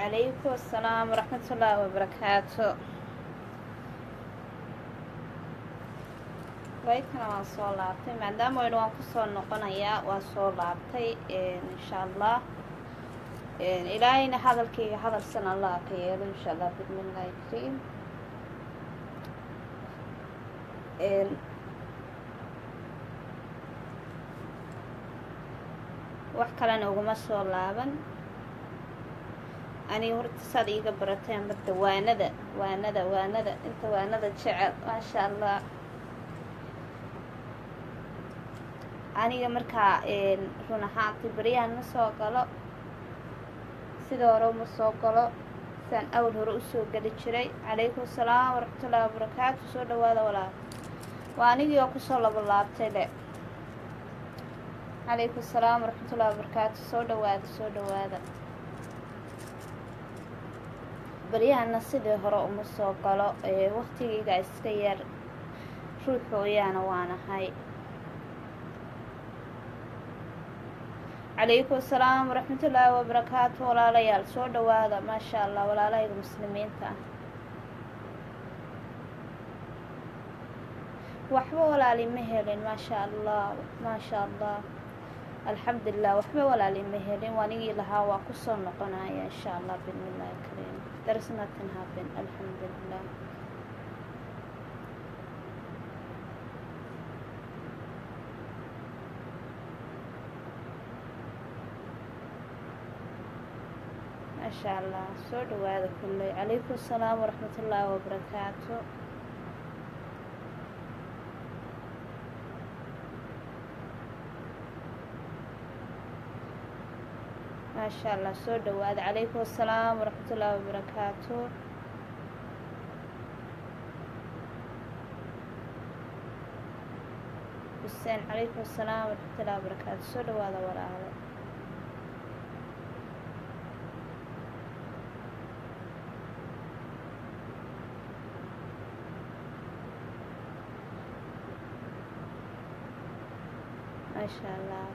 عليكم السلام ورحمة الله وبركاته. waykana waan soo laabtay maadaama waynu waan kusoo noqonayaa waan soo laabtay insha allah ilaahayna hadalkayga hadalsan allah ka yeelo insha allah bismillaahi kariim. wax kalena uguma soo laaban aniga horta saad iiga barateen marka waanada inta waanada jecel maasha allah. aniga markaa run ahaantii baryahan ma soo galo sida hore uma soo galo saan awal hore usoo geli jiray. calaykum asalaam waraxmatullaahi wabarakaatu. soo dhawaada walaal waa anigii oo kusoo laba laabtay le. calaykum asalaam waraxmatullaahi wabarakaatu. soo dhawaada baryahana sidii hore uma soo galo waqtigayga iska yar ruux hooyaana waanahay. calaykum asalaam waraxmatullaahi wabarakaatu. walaalayaal soo dhawaada maasha allah walaalahayga muslimiinta ah. waxba walaali ma helin maasha allah alxamdulilah waxba walaali ma helin waanigii lahaa waa kusoo noqonaya insha allah bismillaahi kariim. there's nothing happen alxamdulilah. maasha allah soo dhawaada kulley. calaykum asalaam waraxmatullaahi wabarakaatu. maasha allah soo dhawaada. calaykum asalaam waraxmatullaahi wabarakaatu. xuseen calaykum asalaam waraxmatullaahi wabarakaatu. soo dhawaada walaalo. maasha allah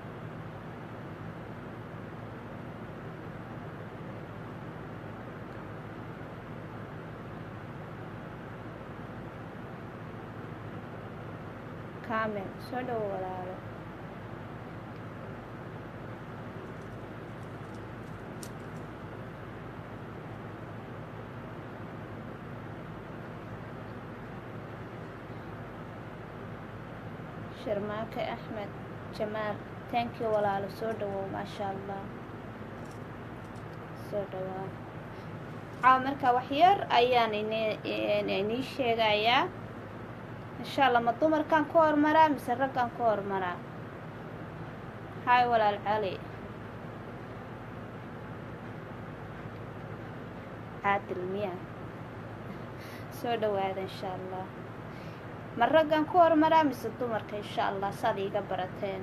kaamil soo dhawo walaalo. sharmaake axmed jamaal thank you walaalo. soo dhawow maasha allah soo dhawaa. marka waxyar ayaan inii sheegayaa insha allah. ma dumarkan ka hormaraa mise raggan ka hormaraa? hay walaal cali caadil miya soo dhawaada insha allah. ma raggan ku hormaraa mise dumarka insha allah saad iiga barateen.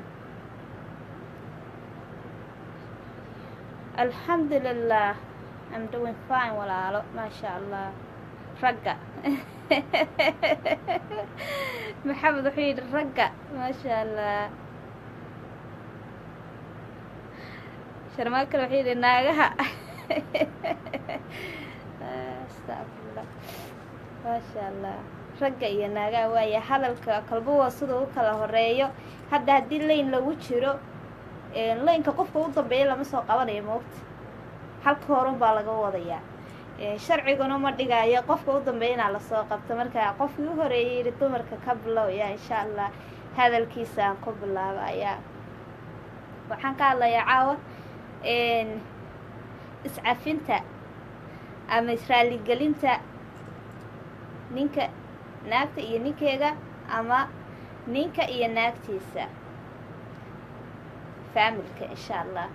alxamdulilah I'm doing fine walaalo maasha allah. ragga maxamed wuxuu yidhi ragga maasha allah. sharmaakale wuxuu yidhi naagaha astaqfirullah maasha allah. ragga iyo naagaha waaya hadalka kalbuwa siduu u kala horeeyo. hadda haddii layn lagu jiro laynka qofka u dambeeya lama soo qabanayo moogta halka horun baa laga wadayaa. sharciguna ma dhigayo qofka u dambeeya inaa lasoo qabto. marka qofkii u horeeyay yidhi dumarka ka bilow yaa insha allah hadalkiisa aan ku bilaabayaa. waxaan ka hadlayaa caawa iscafinta ama israaligelinta ninka naagta iyo ninkeega ama ninka iyo naagtiisa faamilka insha allah.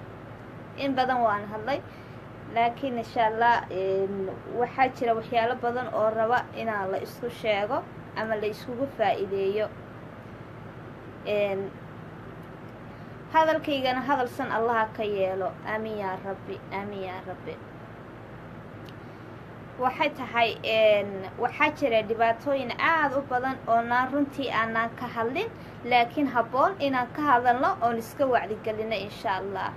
in badan waan hadlay laakiin insha allah waxaa jira waxyaalo badan oo raba inaan la isku sheego ama la iskugu faa'iideeyo. hadalkaygana hadalsan allaha ka yeelo aamin yaa rabbi aamin yaa rabbi. waxay tahay waxaa jira dhibaatooyin aada u badan oo naan runtii aanaan ka hadlin laakiin habboon inaan ka hadalno oon iska wacdigelino insha allah.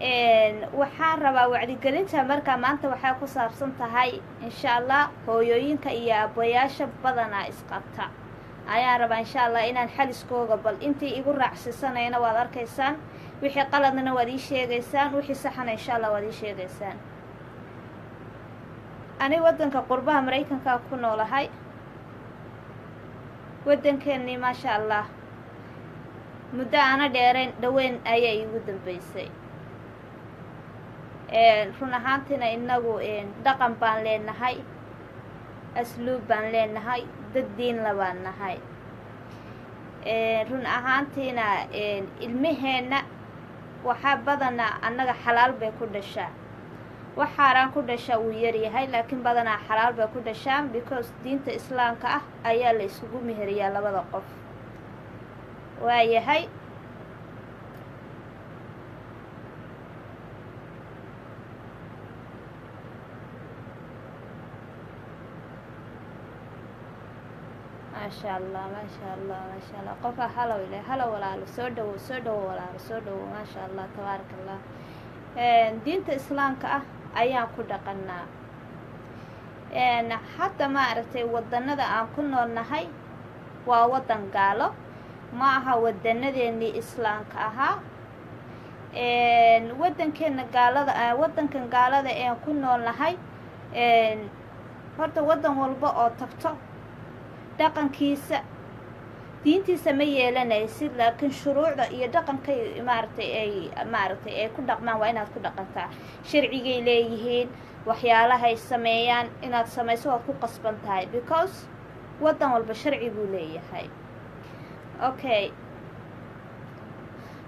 waxaan rabaa wacdigelinta markaa maanta waxay ku saabsan tahay insha allah hooyooyinka iyo aabbayaasha badanaa isqabta ayaan rabaa insha allah inaan xaliskooga bal intii igu raacsisanayna waad arkaysaan wixii qaladna waad ii sheegaysaan wixii saxana insha allah waad ii sheegaysaan ani waddanka qurbaha maraykanka ku noolahay waddankeennii maasha allah muddo aana dheerayn dhaweyn ayaa iigu dambeysay run ahaantiina inagu dhaqan baan leenahay asluub baan leenahay dad diinla baan nahay run ahaantiina ilmaheenna waxaa badanaa annaga xalaal bay ku dhashaa wax xaaraan ku dhashaa wuu yaryahay laakiin badanaa xalaal bay ku dhashaan because diinta islaamka ah ayaa la isugu meheriyaa labada qof waayahay maasha allah maasha allah maasha allah qofka halow ile halow walaalo soo dhawo walaalo soo dhawo maasha allah tabaaraka allah diinta islaamka ah ayaan ku dhaqanaa hadda maaragtay wadanada aan ku noolnahay waa wadan gaalo ma aha wadanadeennii islaamka ahaa wadankeena gaalada wadankan gaalada aan ku noolnahay horta wadan walba oo tagto dhaqankiisa diintiisa ma yeelanaysid laakiin shuruucda iyo dhaqankay maaragtay ay ku dhaqmaan waa inaad ku dhaqantaa sharcigay leeyihiin waxyaalahay sameeyaan inaad samayso waad ku qasban tahay because waddan walba sharci buu leeyahay okay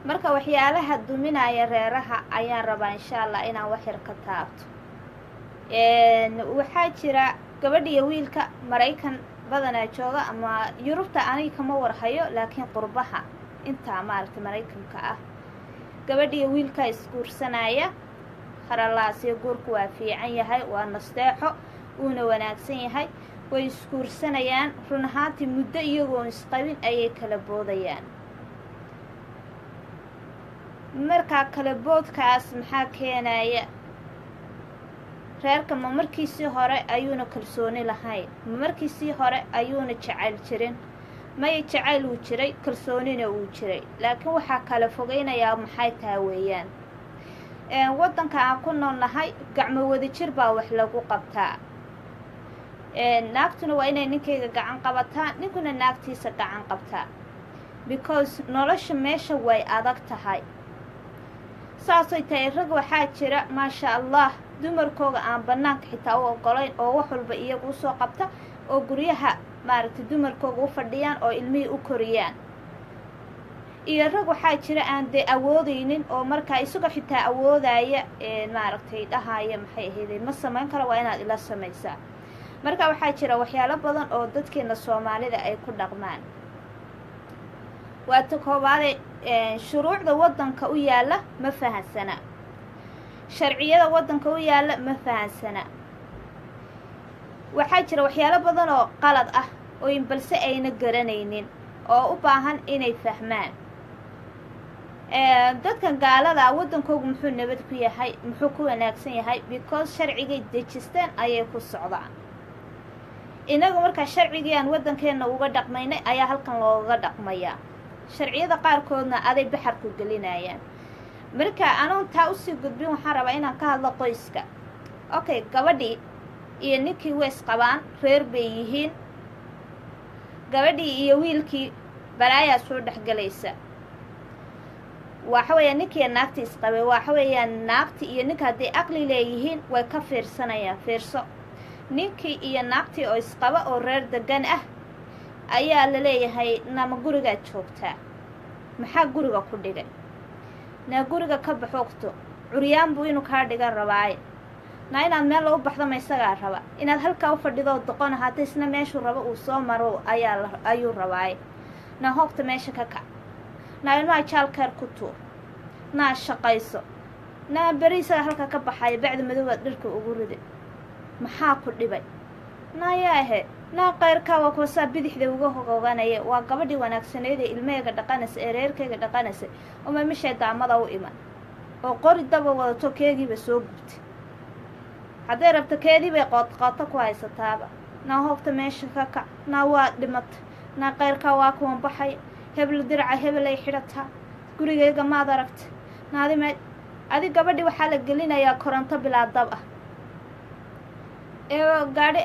marka waxyaalaha duminaya reeraha ayaan rabaa insha allah inaan wax yar ka taabto waxaa jira gabadhiyo wiilka maraykan badanaa jooga ama yurubta aniga kama warhayo laakiin qurbaha intaa maaragtay maraykanka ah gabadhiyo wiilkaa isguursanaya haralaasiyo guurku waa fiican yahay waa nasteexo uuna wanaagsan yahay way isguursanayaan run ahaantii muddo iyagoon isqabin ayay kala boodayaan markaa kala boodkaas maxaa keenaya reerka ma markiisii hore ayuuna kalsooni lahayn ma markiisii hore ayuuna jacayl jirin maya jacayl uu jiray kalsoonina uu jiray laakiin waxaa kala fogeynayaa maxay tahay weeyaan waddanka aan ku noolnahay gacmo wadajir baa wax lagu qabtaa naagtuna waa inay ninkayga gacan qabataa ninkuna naagtiisa gacan qabtaa because nolosha meesha way adag tahay saasay tahay rag waxaa jira maasha allah dumarkooga aan bannaanka xitaa u ogolayn oo wax walba iyagu usoo qabta oo guryaha maaragtay dumarkooga u fadhiyaan oo ilmihii u koriyaan iyo rag waxaa jira aan dee awoodaynin oo markaa isagoo xitaa awoodaya maaragtay dhahaya maxay ahayday ma samayn karo waa inaad ila samaysaa marka waxaa jira waxyaalo badan oo dadkeena soomaalida ay ku dhaqmaan waa ta koobaade shuruucda waddanka u yaalla ma fahansana sharciyada waddanka u yaalla ma fahansana waxaa jira waxyaalo badan oo qalad ah oo balse ayna garanaynin oo u baahan inay fahmaan dadkan gaalada waddankoogu muxuu nabad ku yahay muxuu ku wanaagsan yahay because sharcigay dejisteen ayay ku socdaan inagu markaa sharcigii aan waddankeenna uga dhaqmaynay ayaa halkan looga dhaqmayaa sharciyada qaarkoodna aday baxarku gelinayaan marka anoon taa usii gudbin waxaan rabaa inaan ka hadlo qoyska okay gabadhii iyo ninkii weys qabaan reer bay yihiin gabadhii iyo wiilkii balaayaa soo dhexgelaysa waxa weeyaan ninkii naagtii isqabay waxa weeyaan naagtii iyo ninka hadday aqli leeyihiin way ka fiirsanayaan fiirso ninkii iyo naagtii oo isqaba oo reer degan ah ayaa la leeyahay nama gurigaad joogtaa maxaa guriga ku dhigay naa guriga ka baxoogto curyaan buu inuu kaa dhigan rabaaye naa inaad meel u baxdo ma isagaa raba inaad halkaa u fadhidoo doqon ahaata isna meeshuu rabo uu soo maro ayuu rabaaye naa hoogta meesha ka kac naa ilmaha jaalkeer ku tuur naa shaqayso naa beri isagaa halkaa ka baxaya bacdi madoobaad dharka ugu rida maxaa ku dhibay naayaahe naa qayrkaa waa kuwasaa bidixda uga hogoganaya waa gabadhii wanaagsaneed ee ilmaheyga dhaqanaysa ee reerkayga dhaqanaysa uma mishay daamada u iman oo qori daba wadato keegiiba soo gubtay hadday rabto keedii bay qootqooto ku haysataaba naa hoobta meesha ka kac naa waa dhimata naa qayrkaa waa kuwan baxay hebel diraca hebel ay xidhataa gurigayga maad aragta naadime adi gabadhii waxaa la gelinayaa koronto bilaa dab ah ee gaadhi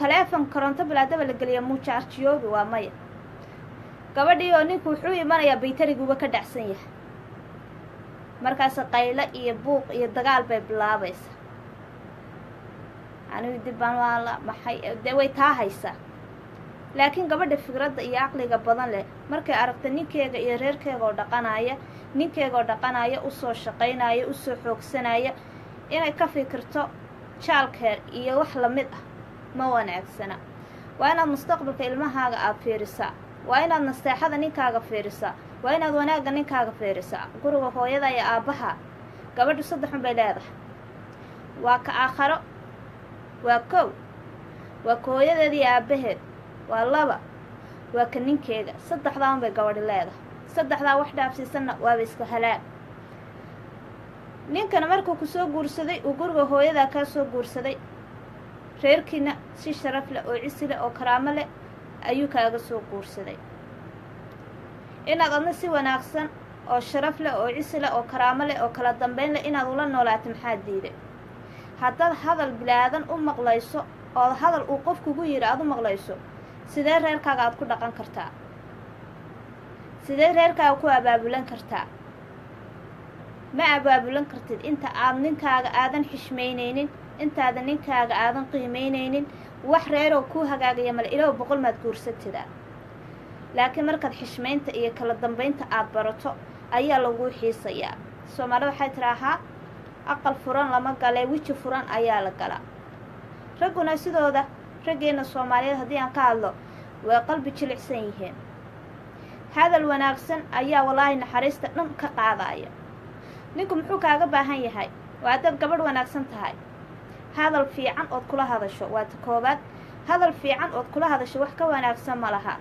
taleefon koronto bilaa daba la geliya muujaarjiyoobi waa maya gabadhii oo ninku wuxuu imanayaa baytariguuba ka dhacsan yahay markaas qaylo iyo buuq iyo dagaal bay bilaabaysaa anigu dibbaan waa la maxay dee way taa haysaa laakiin gabadha fikradda iyo caqliga badan leh markay aragta ninkeega iyo reerkeega oo dhaqanaya ninkeega oo dhaqanaya usoo shaqaynaya usoo xoogsanaya inay ka fikirto jaalkeer iyo wax lamid ah ma wanaagsana waa inaad mustaqbalka ilmahaaga aad fiirisaa waa inaad nasteexada ninkaaga fiirisaa waa inaad wanaagga ninkaaga fiirisaa guriga hooyada iyo aabbaha gabadhu 3 un bay leedahay waa ka aakharo waa 1 waa ka hooyadeeda iyo aabbaheed waa 2 waa ka ninkeega 3 un bay gabadhi leedahay 3 wax dhaafsiisanna waaba iska halaag ninkana markuu ku soo guursaday uu guriga hooyada ka soo guursaday reerkiina si sharaf leh oo cisi leh oo karaamo leh ayuu kaaga soo guursaday inaad adna si wanaagsan oo sharaf leh oo cisi leh oo karaamo leh oo kala dambeyn leh inaad ula noolaato maxaa diiday haddaad hadal bilaadan u maqlayso oo hadal uu qof kugu yiri aad u maqlayso sidee reerkaaga aad ku dhaqan kartaa sidee reerkaaga ku abaabulan kartaa ma abaabulan kartid inta aad ninkaaga aadan xishmeyneynin intaada ninkaaga aadan qiimeyneynin wax reeroo ku hagaagaya male ilaa 100 maad guursatida laakiin markaad xishmeynta iyo kala dambeynta aad barato ayaa lagu xiisayaa Soomaalida waxay tiraahaa aqal furan lama galay wiji furan ayaa la galaa raguna sidooda rageena Soomaaliyeed haddii aan ka hadlo waa qalbi jilicsan yihiin hadal wanaagsan ayaa walaahi naxariista dhan ka qaadaya ninku muxuu kaaga baahan yahay waa dad gabadh wanaagsan tahay hadal fiican oo kula hadasho waa koobaad hadal fiican oo kula hadasho wax ka wanaagsan ma laha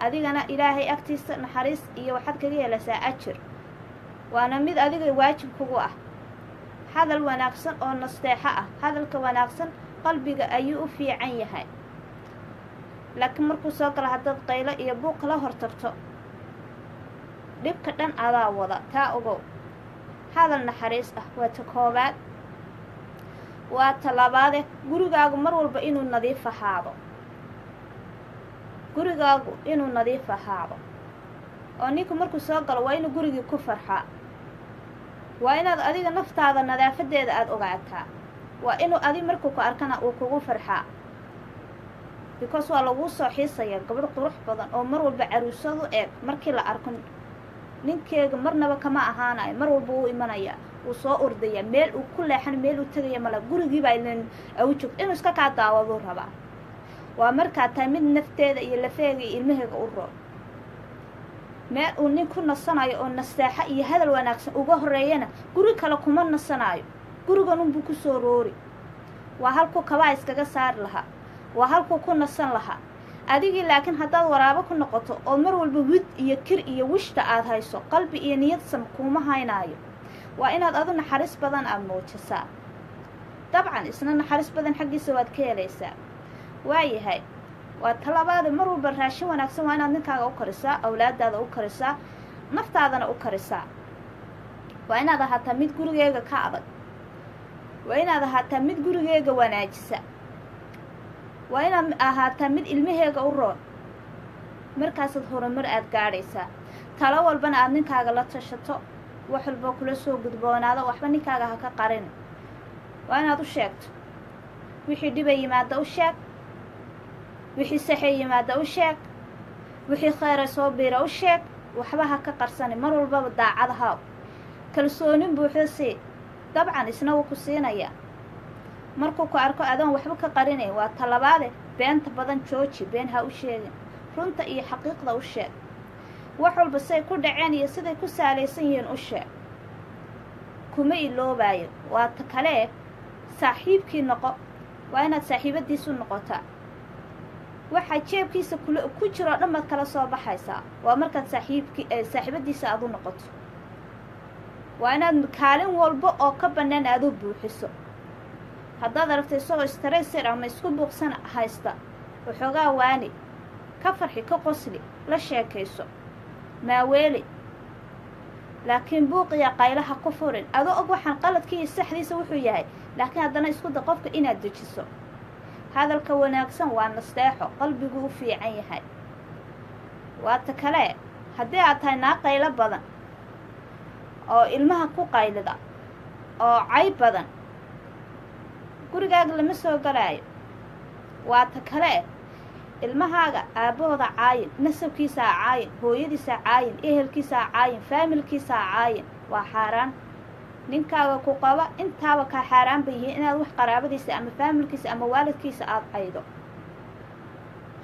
adigana ilaahay agtiisa naxariis iyo waxaad kaga helaysaa ajir waana mid adiga waajib kugu ah hadal wanaagsan oo nasteexa ah hadalka wanaagsan qalbiga ayuu u fiican yahay laakiin markuu soo gala haddaad qaylo iyo buuq la hortagto dhibka dhan adaa wada taa ogow hadal naxariis ah waa koobaad waa talabaad gurigaagu mar walba inuu nadiif ahaado gurigaagu inuu nadiif ahaado oo ninku markuu soo galo waa inuu gurigii ku farxaa waa inaad adiga naftaada nadaafadeeda aad ogaataa waa inuu adiga markuu ku arkana uu kugu farxaa because waa lagu soo xiisaya gabadh qurux badan oo mar walba caruusadu eeg markii la arko ninkeega marnaba kama ahaanayo mar walba uu imanaya uu soo ordaya meel uu ku leexan meel uu tagaya mala gurigii baa ilan u joogto inuu iska ka daawado rabaa waa markaa taa mid nafteeda iyo lafeega iyo ilmaheega u roo meel uu nin ku nasanayo oo nasteexa iyo hadal wanaagsan uga horeeyana guri kale kuma nasanayo gurigan unbuu ku soo roori waa halku kabaa iskaga saari lahaa waa halku ku nasan lahaa adigii laakiin haddaad waraabo ku noqoto oo mar walba wid iyo kir iyo wishta aad hayso qalbi iyo niyad sam kuma haynaayo waa inaad adu naxariis badan aad muujisaa dabcan isna naxariis badan xaggiisa waad ka helaysaa waayahay waa talabaad mar walba raashin wanaagsan waa inaad ninkaaga u karisaa awlaadaada u karisaa naftaadana u karisaa waa inaad ahaataa mid gurigeega ka adag waa inaad ahaataa mid gurigeega wanaajisa waa inaad ahaataa mid ilmaheega u roon markaasaad horumar aad gaadhaysaa talo walbana aad ninkaaga la tashato wax walba kula soo gudboonaado waxba ninkaaga ha ka qarin waa inaad u sheegto wixii dhiba yimaada u sheeg wixii saxay yimaada u sheeg wixii khayra soo biira u sheeg waxba ha ka qarsani mar walbaba daacadaha kalsoonin buuxda sii dabcan isna wuu ku siinaya markuu ku arko adoon waxba ka qarinay waa talabaade beenta badan jooji been ha u sheegin runta iyo xaqiiqda u sheeg wax walba say ku dhaceen iyo siday ku saalaysan yihiin u sheeg kuma iloobayo waa ta kale saaxiibkii noqo waa inaad saaxiibadiisu noqotaa waxa jeebkiisa ku jiro dhan baad kala soo baxaysaa waa markaad saaxiibadiisa aad u noqoto waa inaad kaalin walba oo ka bannaan aad u buuxiso. haddaad aragto isagoo stressor ama isku buuqsan haysta waxoogaa waani, ka farxi, ka qosli, la sheekayso, maaweeli. laakiin buuqiya qaylaha ku furin adoo og waxaan qaladkiiyo saxdiisa wuxuu yahay, laakiin haddana isku da qofka inaad dejiso. hadalka wanaagsan waa nasteexo, qalbigu u fiican yahay. waata kale haddii aad tahay naa qaylo badan oo ilmaha ku qaylida oo cayb badan, gurigaaga lama soo galaayo. waata kale ilmahaaga aabbahooda caayin, nasabkiisaa caayin, hooyadiisaa caayin, ehelkiisaa caayin, faamilkiisaa caayin. waa xaaraan. ninkaaga ku qaba intaaba kaa xaaraan bay yihiin inaad wax qaraabadiisa ama faamilkiisa ama waalidkiisa aad caydo.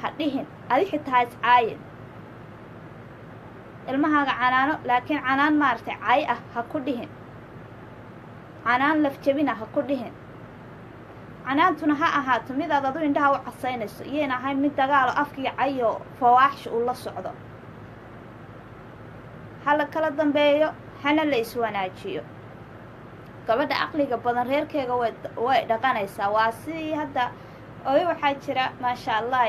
ha dhihin adi xitaa is caayin. ilmahaaga canaano, laakiin canaan maaragtay cay ah ha ku dhihin. canaan lafjabina ha ku dhihin. canaantuna ha ahaato midaad adu indhaha u casaynayso, iyayna ahayn mid dagaalo afkii cayo fawaaxsh uu la socdo. ha la kala dambeeyo, hana la iswanaajiyo. gabadha caqliga badan reerkeega way dhaqanaysaa. waa sidii hadda oday waxaa jira maasha allah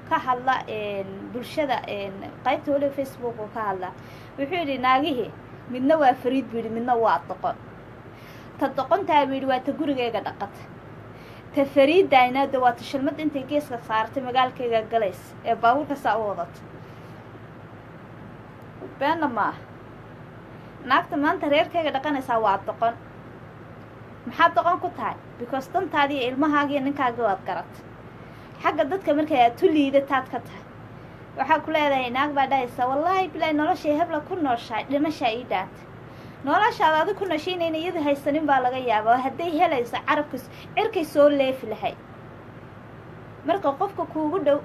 ka hadla bulshada qaybta waliba facebook uu ka hadla. wuxuu yidhi naagihii midna waa fariid buu yidhi, midna waa doqon. ta doqontaa buu yidhi waa ta gurigeega dhaqata. ta fariidaynaada waa ta shilmad intay geeska saartay magaalkayga galays ee baabuurka saa u wadato. beenna maaha. naagta maanta reerkayga dhaqanaysaa waa doqon. maxaad doqon ku tahay? because dantaadii iyo ilmahaagiiyo ninkaagii waad garata. xagga dadka markay aad tu liidataad ka tahay. waxaa ku leedahay naag baa dhahaysa wallaahi bilaahi noloshay hebla ku nooshahay dhimashaa ii dhaanta. noloshaada adi ku nooshaynayna iyadu haysanin baa laga yaaba. oo hadday helayso carabkas cirkay soo leefi lahayd. marka qofka kuugu dhow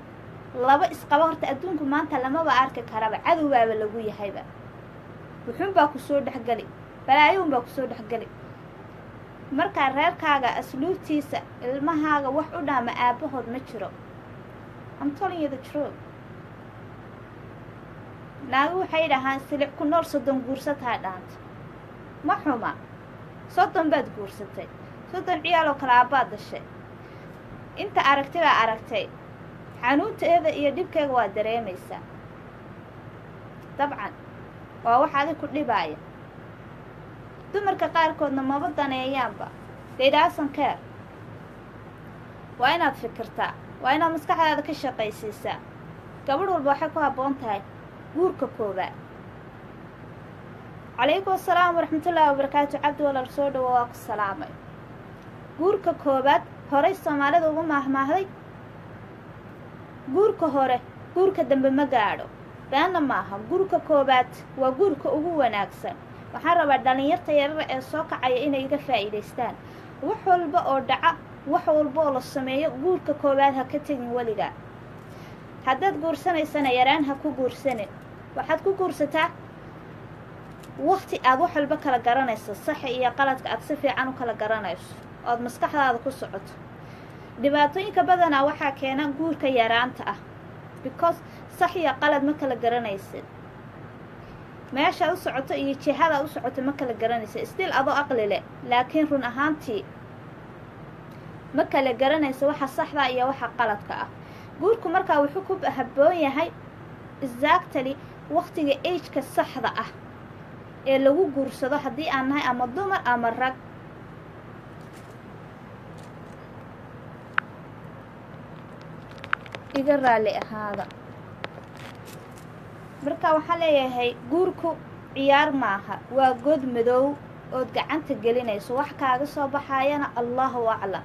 laba isqaba horta adduunku maanta lamaba arki karaba, cadowbaaba lagu yahayba. wuxuunbaa ku soo dhexgeli, balaayuunbaa ku soo dhexgeli. markaa reerkaaga asluubtiisa ilmahaaga wax u dhaama aabbahood ma jiro. I'm telling you the truth. naagu waxay dhahaan silic ku nool 30 guursataa dhaanta. ma xuma 30 baad guursatay, 30 ciyaaloo kale aabbaad dashay. inta aragtay baa aragtay, xanuunteeda iyo dhibkeega waa dareemaysaa. dabcan waa wax adig ku dhibaaya. dumarka qaarkoodna maba daneeyaanba, they doesn't care. waa inaad fikirtaa, waa inaad maskaxdaada ka shaqaysiisaa. gabadh walba waxay ku habboon tahay guurka koobaad. calaykum assalaam waraxmatullaahi wabarakaatu. cabdi walaal soo dhawo, waa ku salaamay. guurka koobaad horay soomaalida ugu maahmaahday. guurka hore guurka dambe ma gaadho. beenna maaha. guurka koobaad waa guurka ugu wanaagsan. waxaan rabaa dhallinyarta yarara ee soo kacaya inay iga faa'iidaystaan. wax walba oo dhaca, wax walba oo la sameeyo, guurka koobaad ha ka tegin weligaa. haddaad guursanaysana yaraan ha ku guursanin. waxaad ku guursataa waqti aad wax walba kala garanayso, saxa iyo qaladka aad si fiican u kala garanayso, ood maskaxdaada ku socoto. dhibaatooyinka badanaa waxaa keena guurka yaraanta ah, because sax iyo qalad ma kala garanaysid. meeshaad u socoto iyo jihadaad u socoto ma kala garanaysa. still adoo aqli leh, laakiin run ahaantii ma kala garanaysa waxa saxda iyo waxa qaladka ah. guurku markaa wuxuu ku habboon yahay exactly waqtiga age-ka saxda ah ee lagu guursado haddii aan nahay ama dumar ama rag. iga raalli ahaada. marka waxaa leeyahay guurku ciyaar maaha, waa god madow ood gacanta gelinayso. wax kaaga soo baxayana allahu aclam.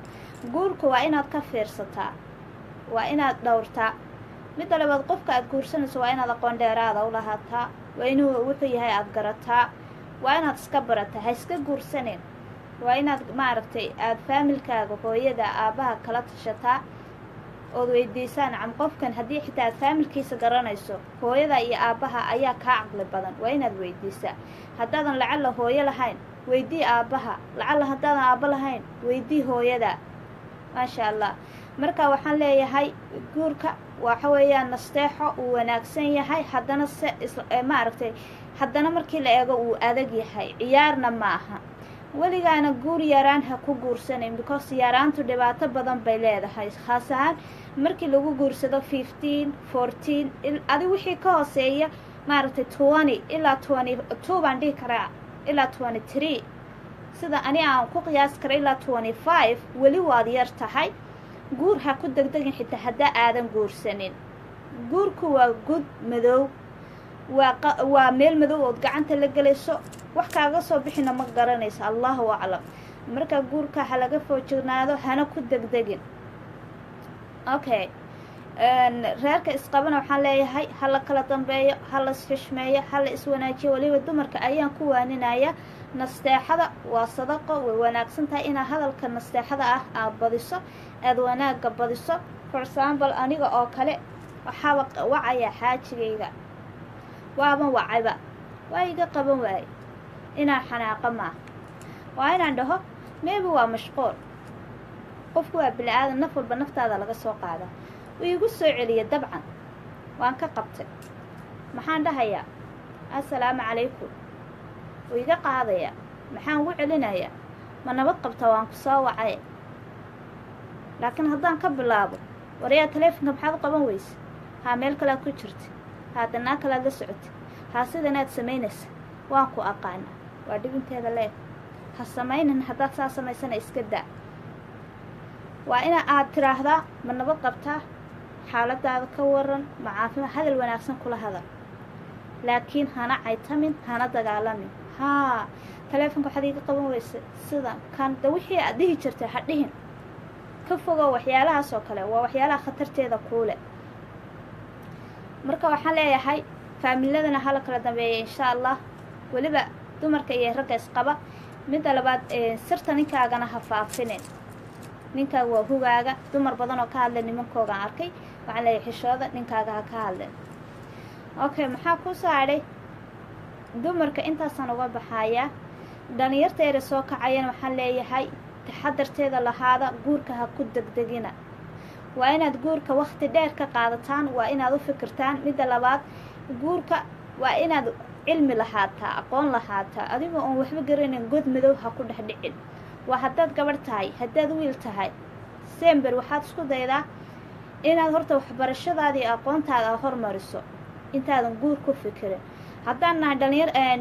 guurku waa inaad ka fiirsataa, waa inaad dhowrtaa. midda labaad qofka aad guursanayso waa inaad aqoon dheeraada u lahaataa, waa inuu wuxuu yahay aad garataa, waa inaad iska barataa. ha iska guursanin. waa inaad maaragtay aad faamilkaaga hooyada aabbaha kala tashataa ood weydiisaan cam qofkan haddii xitaa aad faamilkiisa garanayso, hooyada iyo aabbaha ayaa kaa caqli badan. waa inaad weydiisaa. haddaadan lacalla hooyo lahayn, weydii aabbaha. lacalla haddaadan aabbo lahayn, weydii hooyada. maasha allah. marka waxaan leeyahay guurka waxa weeyaan nasteexo uu wanaagsan yahay haddana maaragtay haddana markii la eego uu adag yahay ciyaarna ma aha weligaana guur yaraan ha ku guursanayn because yaraantu dhibaato badan bay leedahay khaas ahaan markii lagu guursado 15 14 adi wixii ka hooseeya maaragtay 20 ilaa 22 baan dhihi karaa ilaa 23 sida ani aan ku qiyaas kara ilaa 25 weli waad yar tahay guur ha ku degdegin xitaa haddaa aadan guursanin guurku waa gud madow waa meel madow ood gacanta la gelayso wax kaaga soo bixina ma garanayso allahu aclam marka guurka ha laga foojignaado hana ku degdegin okay reerka isqabana waxaan leeyahay ha la kala dambeeyo ha la isxishmeeyo ha la iswanaajiyo weliba dumarka ayaan ku waaninaya nasteexada waa sadaqo way wanaagsan tahay inaad hadalka nasteexada ah aad badiso aada wanaagga badiso for example aniga oo kale waxaaba wacaya xaajigayga waaban wacayba waa iga qaban waaye inaan xanaaqa maaha waa inaan dhaho maybe waa mashquul qofku waa bili-aadan naf walba naftaada laga soo qaadaa wuu igu soo celiya dabcan waan ka qabtay maxaan dhahayaa assalaamu calaykum wuu iga qaadayaa maxaan ugu celinayaa ma nabad qabta waan ku soo wacay laakiin haddaan ka bilaabo warayaa taleefonka maxaad u qaban weyse haa meel kalead ku jirta haa danaa kalead la socotay haa sidanaad samaynaysa waan ku aqaana waa dhibinteeda leeg ha samaynan haddaad saa samaysana iska daa waa ina aad tiraahdaa ma nabad qabtaa xaaladaada ka waran ma caafimaad hadal wanaagsan kula hadal laakiin hana caytamin hana dagaalamin haa taleefonka waxaad iga qaban weyse sidan kan da wixii aad dhihi jirtay ha dhihin ka fogo waxyaalahaas oo kale waa waxyaalaha khatarteeda kuule marka waxaan leeyahay faamiladana hala kala dambeeya insha allah weliba dumarka iyo ragga isqaba midda labaad sirta ninkaagana ha faafinin ninkaaga waa hugaaga dumar badan oo ka hadlay nimankoogaan arkay waxaan leeyahay xishooda ninkaaga ha ka hadleen okay maxaa ku saadhay dumarka intaasaan uga baxayaa dhalinyarteeda soo kacayana waxaan leeyahay taxadarteeda lahaada guurka ha ku degdegina waa inaad guurka waqti dheer ka qaadataan waa inaad u fikirtaan midda labaad guurka waa inaad cilmi lahaataa aqoon lahaataa adigoo oon waxba garanayn god madow ha ku dhex dhicin waa haddaad gabadh tahay haddaad wiil tahay sember waxaad isku daydaa inaad horta waxbarashadaada iyo aqoontaada hormariso intaadan guur ku fikirin haddaan nahay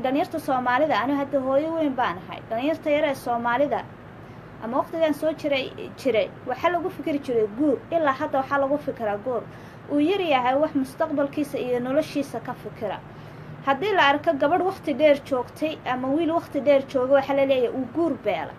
dhalinyarta soomaalida anigu hadda hooyo weyn baan ahay dhalinyarta yar ee soomaalida ama waqtigan soo jiray waxaa lagu fikiri jiray guur ilaa hadda waxaa lagu fikiraa guur uu yar yahay wax mustaqbalkiisa iyo noloshiisa ka fikira haddii la arko gabadh waqti dheer joogtay ama wiil waqti dheer jooga waxaa la leeyahay uu guur beela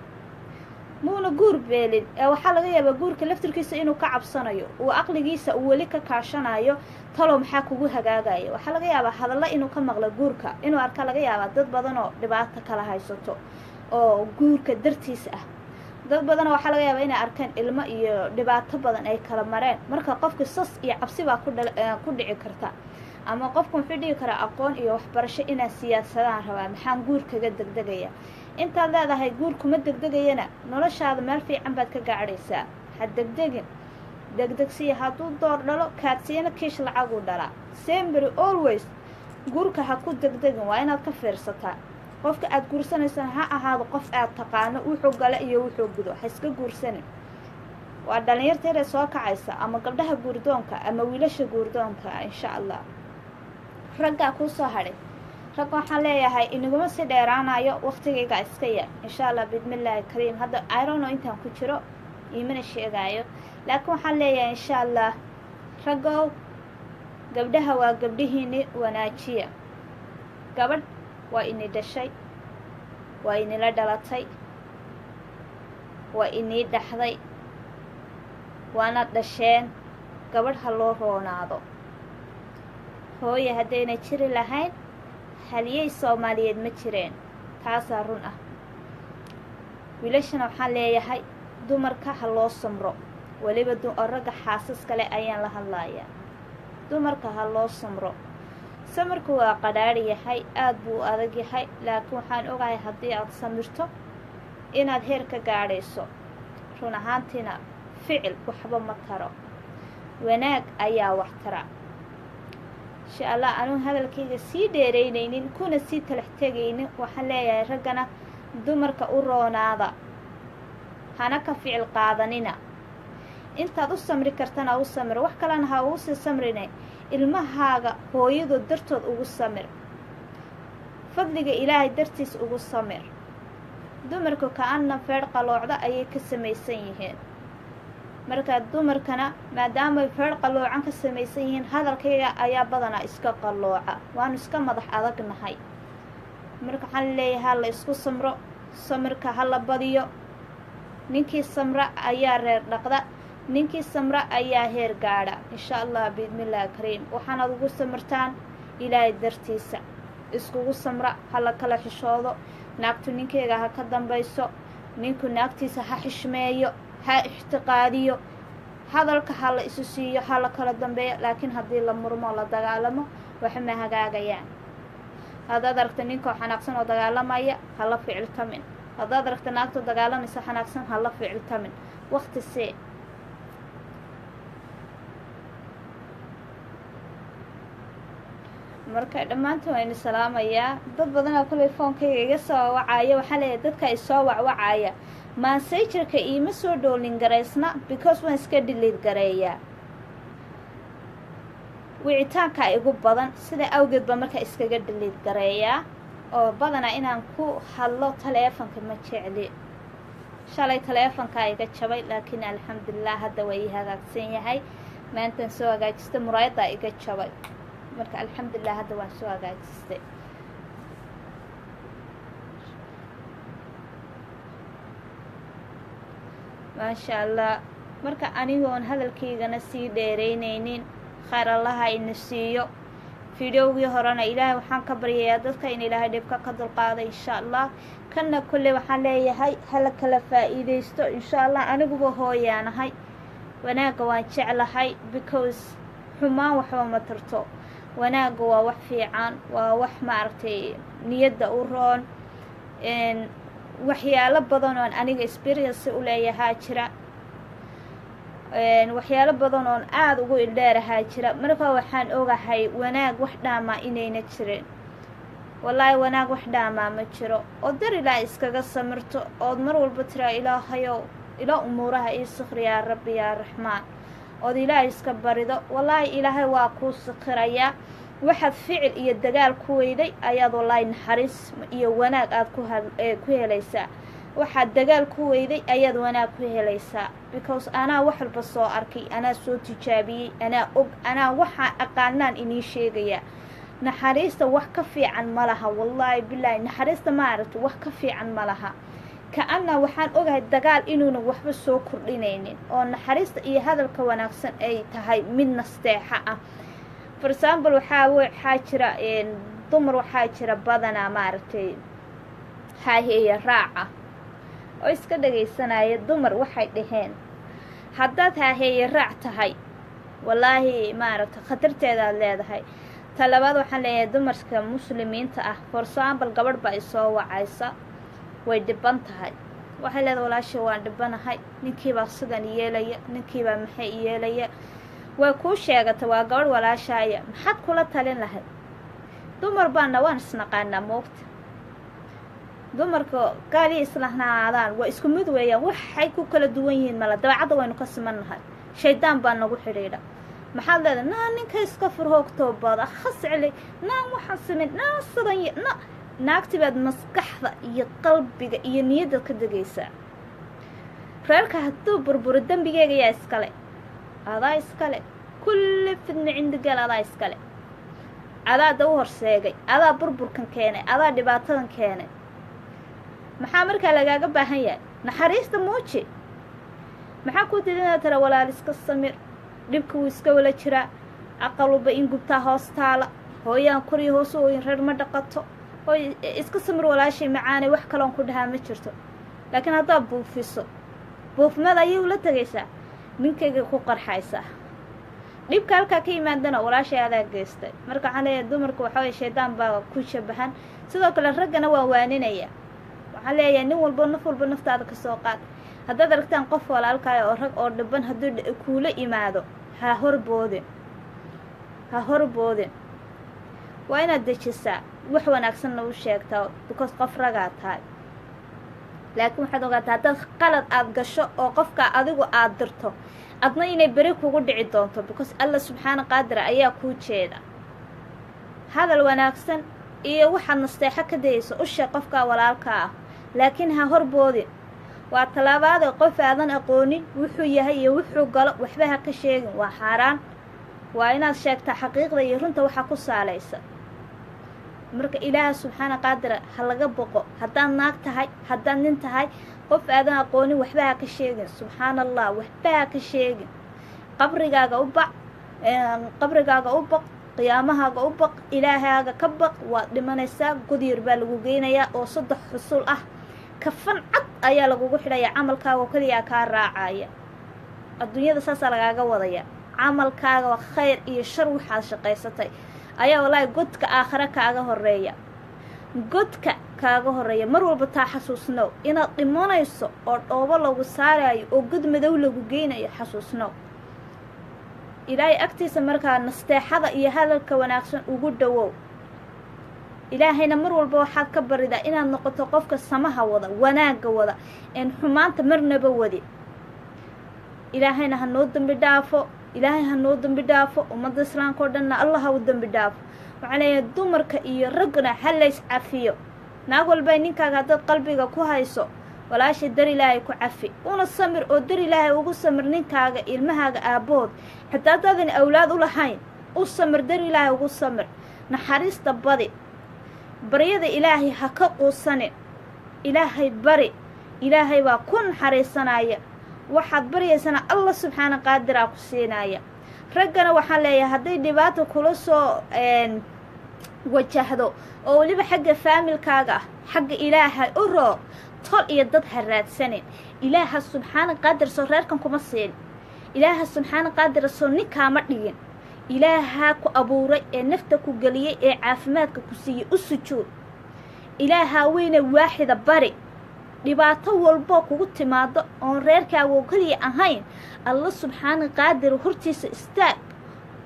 muuna guur beelin ee waxaa laga yaabaa guurka laftirkiisa inuu ka cabsanayo uu aqligiisa uu weli ka kaashanayo talow maxaa kugu hagaagaya waxaa laga yaabaa hadalla inuu ka maqlo guurka inuu arka laga yaabaa dad badan oo dhibaato kala haysato oo guurka dartiisa ah dad badan waxaa laga yaabaa inay arkaan ilmo iyo dhibaato badan ay kala mareen marka qofka sas iyo cabsi baa ku dhici karta ama qofku wuxuu dhigi karaa aqoon iyo waxbarasho inaa siyaasadaan rabaa maxaan guur kaga degdegaya intaad leedahay guur kuma degdegayana noloshaada meel fiican baad ka gaadhaysaa ha degdegin degdegsiya hadduu door dhalo kaadsiina kiish lacaguu dhalaa sembery always guurka ha ku degdegin waa inaad ka fiirsataa qofka aad guursanaysaan ha ahaado qof aad taqaano wuxuu gala iyo wuxuu gudo ha iska guursanin waa dhalinyarta yaray soo kacaysa ama gabdhaha guurdoonka ama wiilasha guurdoonka insha allah raggaa kuu soo hadhay ragga waxaan leeyahay inaguma si dheeraanayo waqtigayga iska yar insha allah bismillaahi kariim hadda irono intaan ku jiro iimana sheegaayo laakiin waxaan leeyahay insha allah raggow gabdhaha waa gabdhihiini wanaajiya gabadh waa inii dhashay waa inila dhalatay waa inii dhaxday waana dhasheen gabadh ha loo roonaado hooye haddayna jiri lahayn haliyey soomaaliyeed ma jireen taasaa run ah wiilashana waxaan leeyahay dumarka ha loo samro weliba ragga xaasas kale ayaan la hadlayaa dumarka ha loo samro samarku waa qadhaadhi yahay aada buu u adag yahay laakiin waxaan ogahay haddii aad samirto inaad heer ka gaadhayso run ahaantiina ficil waxba ma taro, wanaag ayaa wax tara. insha allah anuu hadalkayga sii dheeraynaynin kuna sii talax tegaynin, waxaan leeyahay raggana dumarka u roonaada, hana ka ficil qaadanina. intaad u samri kartana u samir, wax kalena ha ugu sii samrine, ilmahaaga hooyadood dartood ugu samir, fadliga ilaahay dartiis ugu samir. dumarku ka-anna feedh qaloocda ayay ka samaysan yihiin, markaa dumarkana maadaamay feedh qaloocan ka samaysan yihiin, hadalkayga ayaa badanaa iska qalooca, waanu iska madax adagnahay. marka waxaan leeyahay ha la isku samro, samirka ha la badiyo. ninkii samra ayaa reer dhaqda, ninkii samra ayaa heer gaadha. insha allah biidnillaahi kariim waxaanaad ugu samirtaan ilaahay dartiisa, iskugu samra, ha la kala xishoodo. naagtu ninkeega ha ka dambayso, ninku naagtiisa ha xishmeeyo, ha ixtiqaadiyo, hadalka ha la isu siiyo, ha la kala dambeeyo. laakiin haddii la murmo la dagaalamo waxa ma hagaagayaan. haddaad aragta ninkoo xanaaqsan oo dagaalamaya ha la ficiltamin, haddaad aragta naagtoo dagaalamaysa xanaaqsan ha la ficiltamin. waqti see marka dhammaantiin waa ini salaamayaa. dad badanaa kolay foonkayga iga soo wacaya, waxaa leeyahay dadka i soo wacwacaya maasajarka iima soo dhoolin garaysna because waan iska dhiliid gareeyaa, wicitaankaa igu badan, sida awgeed baa markaa iskaga dhiliid gareeyaa. oo badanaa inaan ku hadlo taleefonka ma jecli. shalay taleefonkaa iga jabay, laakiin alxamdulilah hadda waa ii hagaagsan yahay. maantaan soo hagaajistay, muraayaddaa iga jabay, marka alxamdulilah hadda waan soo hagaajistay. maasha allah. marka anigoon hadalkaygana sii dheeraynaynin, khayr allaha ina siiyo. fideogii horena ilaahay waxaan ka baryayaa dadka in ilaahay dhibka ka dulqaada insha allah. kanna kolley waxaan leeyahay hala kala faa'iidaysto insha allah. aniguba hooyaanahay, wanaagga waan jeclahay because xumaan waxba ma tarto. wanaagga waa wax fiican, waa wax maaragtay niyadda u roon. waxyaalo badan oon aniga experience u leeyahaa jira, waxyaalo badan oon aada ugu ildheerahaa jira. markaa waxaan ogahay wanaag wax dhaamaa inayna jirin. wallaahi wanaag wax dhaamaa ma jiro. oo dar ilaa iskaga samirto, ood mar walba tiraa ilaahayow ilaa umuuraha ii sikri yaa rabbi yaa raxmaan, ood ilaahay iska barido. wallaahi ilaahay waa kuu sikhirayaa. waxaad ficil iyo dagaal ku weyday ayaad wallaahi naxariis iyo wanaag aad ku helaysaa. waxaad dagaal ku weyday ayaad wanaag ku helaysaa because anaa wax walba soo arkay, anaa soo tijaabiyey, anaa og, anaa waxaa aqaanaan inii sheegayaa. naxariista wax ka fiican ma laha, wallaahi bilaahi naxariista ma aragto wax ka fiican ma laha. ka-anna waxaan ogahay dagaal inuuna waxba soo kordhinaynin, oo naxariista iyo hadalka wanaagsan ay tahay mid nasteexa ah. for example waxaa jira dumar waxaa jira badanaa maaragtay haaheeya raaca oo iska dhagaysanaya dumar waxay dhaheen. haddaad haaheeya raac tahay wallaahi maaragtay khatarteedaad leedahay. talabaad waxaan leeyahay dumarka muslimiinta ah, for example gabadh baa isoo wacaysa, way dhiban tahay, waxay leedahay walaasha waan dhibanahay, ninkiibaa sidan yeelaya, ninkiibaa maxay yeelaya. way kuu sheegata waa gabadh walaashaaya, maxaad kula talin lahayd? dumar baana waan isnaqaanaa moogta. dumarka gaaliya islahaadaan waa isku mid weeyaan, waxay ku kala duwan yihiin mala. dabeecadda waynu ka simannahay, shaydaan baa nagu xidhiidha. maxaad leedahay? naa ninka iska furhoogtoo bada khascili, naa waxaan sameyn, naa sidan naagti baad maskaxda iyo qalbiga iyo niyadda ka degaysaa. reerka hadduu burburo dembigeega yaa iskale, adaa iskale. kulli fidna cindigaal adaa iskale. adaada u horseegay, adaa burburkan keenay, adaa dhibaatadan keenay. maxaa markaa lagaaga baahan yahay? naxariista muuji. maxaa ku didinaa tara walaal iska samir, dhibka wuu iska wala jiraa, aqaluba in gubtaa hoos taala, hooyaan koriyo hoos ooyin reer ma dhaqato, hooy iska samir walaashay macaanay, wax kaloon ku dhahaa ma jirto. laakiin haddaad buufiso, buufmada ayay ula tegaysaa, ninkayga ku qarxaysaa. dhibka halkaa ka yimaadana walaashay adaa geystay. marka waxaan leeyahay dumarka waxa weye shaydaan baa ku shabahan. sidoo kale raggana waa waaninaya, waxaan leeyahay nin walbo naf walba naftaada ka soo qaad. haddaad aragtaan qof walaalkaayo oo rag oo dhiban hadduu kuula imaado ha horboodin waa inaad dejisaa wax wanaagsanna u sheegtaa because qof ragaa tahay laakiin waxaad ogaataa haddaad qalad aad gasho oo qofkaa adigu aad dirto adna inay beri kugu dhici doonto because alla subxaana qaadira ayaa kuu jeeda hadal wanaagsan iyo waxaad nasteexo ka dayayso u sheeg qofkaa walaalka ah laakiin ha horboodin waa talaabaada qof aadan aqoonin wuxuu yahay iyo wuxuu galo waxba ha ka sheegin waa xaaraan waa inaad sheegtaa xaqiiqda iyo runta waxaa ku saalaysa marka ilaaha subxaana qaadira ha laga boqo haddaad naag tahay haddaad nin tahay qof aadan aqoonin waxba ha ka sheegin subxaana allah waxba ha ka sheegin qabrigaaga u baq qiyaamahaaga u baq ilaahaaga ka baq waad dhimanaysaa gudyar baa lagu geynayaa oo 3 xusul ah kafan cad ayaa lagugu xidhayaa camalkaaga oo keliya kaa raacaya adduunyada saasaa lagaaga wadaya camalkaaga waa khayr iyo shar waxaad shaqaysatay ayaa walaahi godka aakhira kaaga horeeya mar walba taa xasuusnow inaad dhimanayso oo dhoobo lagu saarayo oo god madow lagu geynayo xasuusnow ilaahay agtiisa markaa nasteexada iyo hadalka wanaagsan ugu dhawow ilaahayna mar walba waxaad ka baridaa inaad noqoto qofka samaha wada wanaagga wada een xumaanta marnaba wadi ilaahayna ha noo dambi dhaafo ummadda islaamka oo dhanna allah ha u dambi dhaafo waxaa leeyahay dumarka iyo raggana ha lays cafiyo naag walbay ninkaaga haddaad qalbiga ku hayso walaashay dar ilaahay ku cafi una samir oo dar ilaahay ugu samir ninkaaga ilmahaaga aabbood xataa haddaadan awlaad u lahayn u samir dar ilaahay ugu samir naxariista badi baryada ilaahay ha ka quusanin ilaahay bari ilaahay baa ku naxariisanaya waxaad baryaysana allah subxaana qaadiraa ku siinaya raggana waxaan leeyahay hadday dhibaato kula soo wajahdo oo weliba xagga faamilkaaga ah xagga ilaahay u roo tol iyo dad ha raadsanin ilaaha subxaana qaadir soo reerkan kuma siin ilaaha subxaana qaadir soo ninkaama dhigin ilaahaa ku abuuray ee nafta ku geliyey ee caafimaadka ku siiyey u sujuud ilaahaa weyne waaxida bari dhibaato walboo kugu timaado oon reerkaaga oo keliya ahayn alla subxaana qaadir hortiisa istaag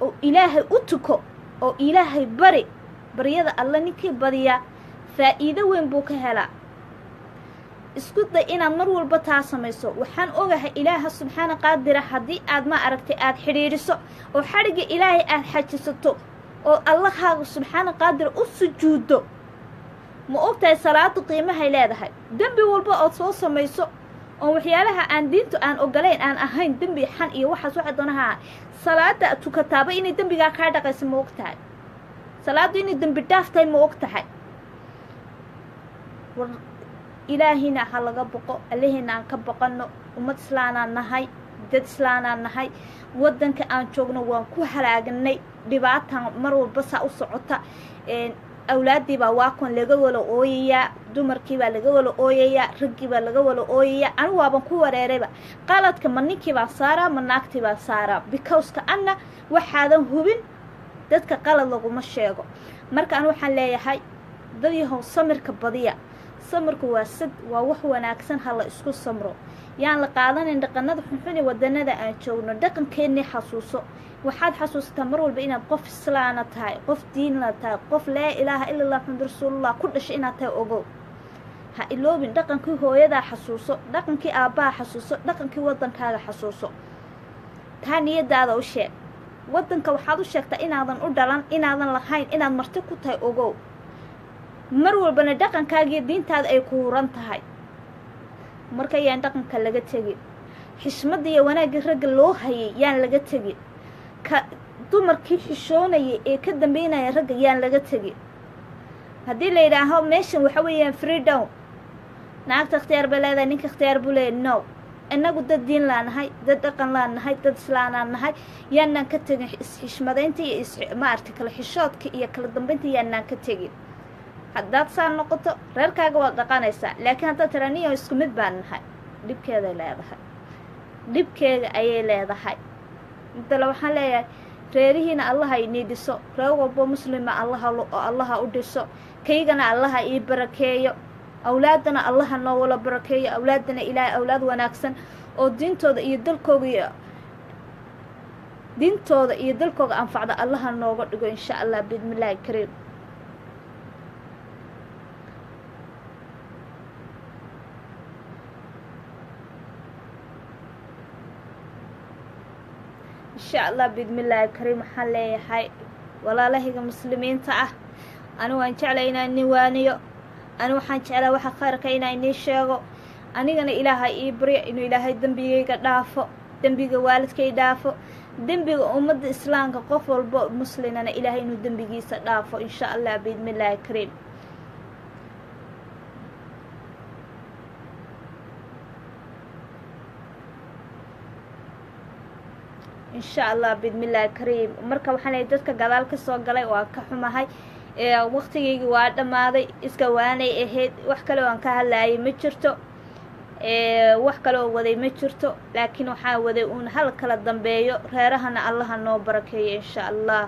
oo ilaahay u tuko oo ilaahay bari baryada alla ninkii badiyaa faa'iido weyn buu ka helaa isku day inaad mar walba taa samayso waxaan ogahay ilaaha subxaana qaadira haddii aad ma aragtay aad xidhiidhiso oo xadhigga ilaahay aad xajisato oo allahaaga subxaana qaadira u sujuuddo ma ogtahay salaadu qiimahay leedahay dembi walba ood soo samayso oo waxyaalaha aan diintu aan ogolayn aan ahayn dembi xan iyo waxaas waxa doonaha salaada tukataaba inay dembigaa kaa dhaqayso ma ogtahay salaadu inay dembi dhaaftahay ma ogtahay ilaahina ha laga boqo allihina aan ka boqanno ummad islaanaan nahay dad islaanaan nahay waddanka aan joogno waan ku halaagnay dhibaatan mar walba saa u socota awlaaddii baa waakon laga wala ooyayaa dumarkii baa laga wala ooyayaa raggii baa laga wala ooyayaa anigu waaban ku wareerayba qaladka ma ninkii baa saaraa ma naagtii baa saaraa bicauska anna waxaadan hubin dadka qalad laguma sheego marka an waxaan leeyahay dad yahow samirka badiya samirku waa sad waa wax wanaagsan ha la isku samro yaan la qaadanin dhaqanada xunxun ee waddanada aan joogno dhaqankeennii xasuuso waxaad xasuusataa mar walba inaad qof islaana tahay qof diinla tahay qof laa ilaaha ila allah maxamad rasuulullah ku dhashay inaad tahay ogow ha iloobin dhaqankii hooyadaa xasuuso dhaqankii aabbaha xasuuso dhaqankii waddankaaga xasuuso taa niyadaada u sheeg waddanka waxaad u sheegtaa inaadan u dhalan inaadan lahayn inaad marti ku tahay ogow mar walbana dhaqankaagiiyo diintaada ay ku huran tahay marka yaan dhaqanka laga tegin xishmadda iyo wanaaggii ragga loo hayay yaan laga tegin ka dumarkii xishoonayay ee ka dambeynaya ragga yaan laga tegin haddii la yidhaaho meeshan waxa weeyaan freedown naagta ikhtiyaar bay leedahay ninka ikhtiyaar buu leeyahy no innagu dad diin laan nahay dad dhaqan laan nahay dad islaanaan nahay yaanaan ka tegin isxishmadaynta iyo maaragtay kala xishoodka iyo kala dambeynta yaanaan ka tegin haddaad saa noqoto reerkaaga waad dhaqanaysaa laakiin haddaad tiraa niyo isku mid baan nahay dhibkeeday leedahay dhibkeega ayay leedahay intale waxaan leeyahay reerihiina allaha inii dhiso reer walbo muslima allaha u dhiso kaygana allaha ii barakeeyo awlaadana allaha noo wala barakeeyo awlaadana ilaahay awlaad wanaagsan oo diintooda iyo dalkooga anfacda allaha nooga dhigo insha allah bismillaahi kariim insha allah bismillaahi kariim waxaan leeyahay walaalahayga muslimiinta ah ani waan jeclay inaan nin waaniyo ani waxaan jeclaa waxa khayrka inaan inii sheego anigana ilaahay ii baryo inuu ilaahay dembigayga dhaafo dembiga waalidkay dhaafo dembiga ummadda islaamka qof walbo muslimana ilaahay inuu dembigiisa dhaafo insha allah bismillaahi kariim insha allah bismillaahi kariim marka waxaan leeyahay dadka gadaal ka soo galay waa ka xumahay waqtigaygii waa dhammaaday iska waanay ahayd wax kale oo aan ka hadlaayay ma jirto wax kale oo waday ma jirto laakiin waxaa waday uun hal kala dambeeyo reerahana allaha noo barakeeyo insha allah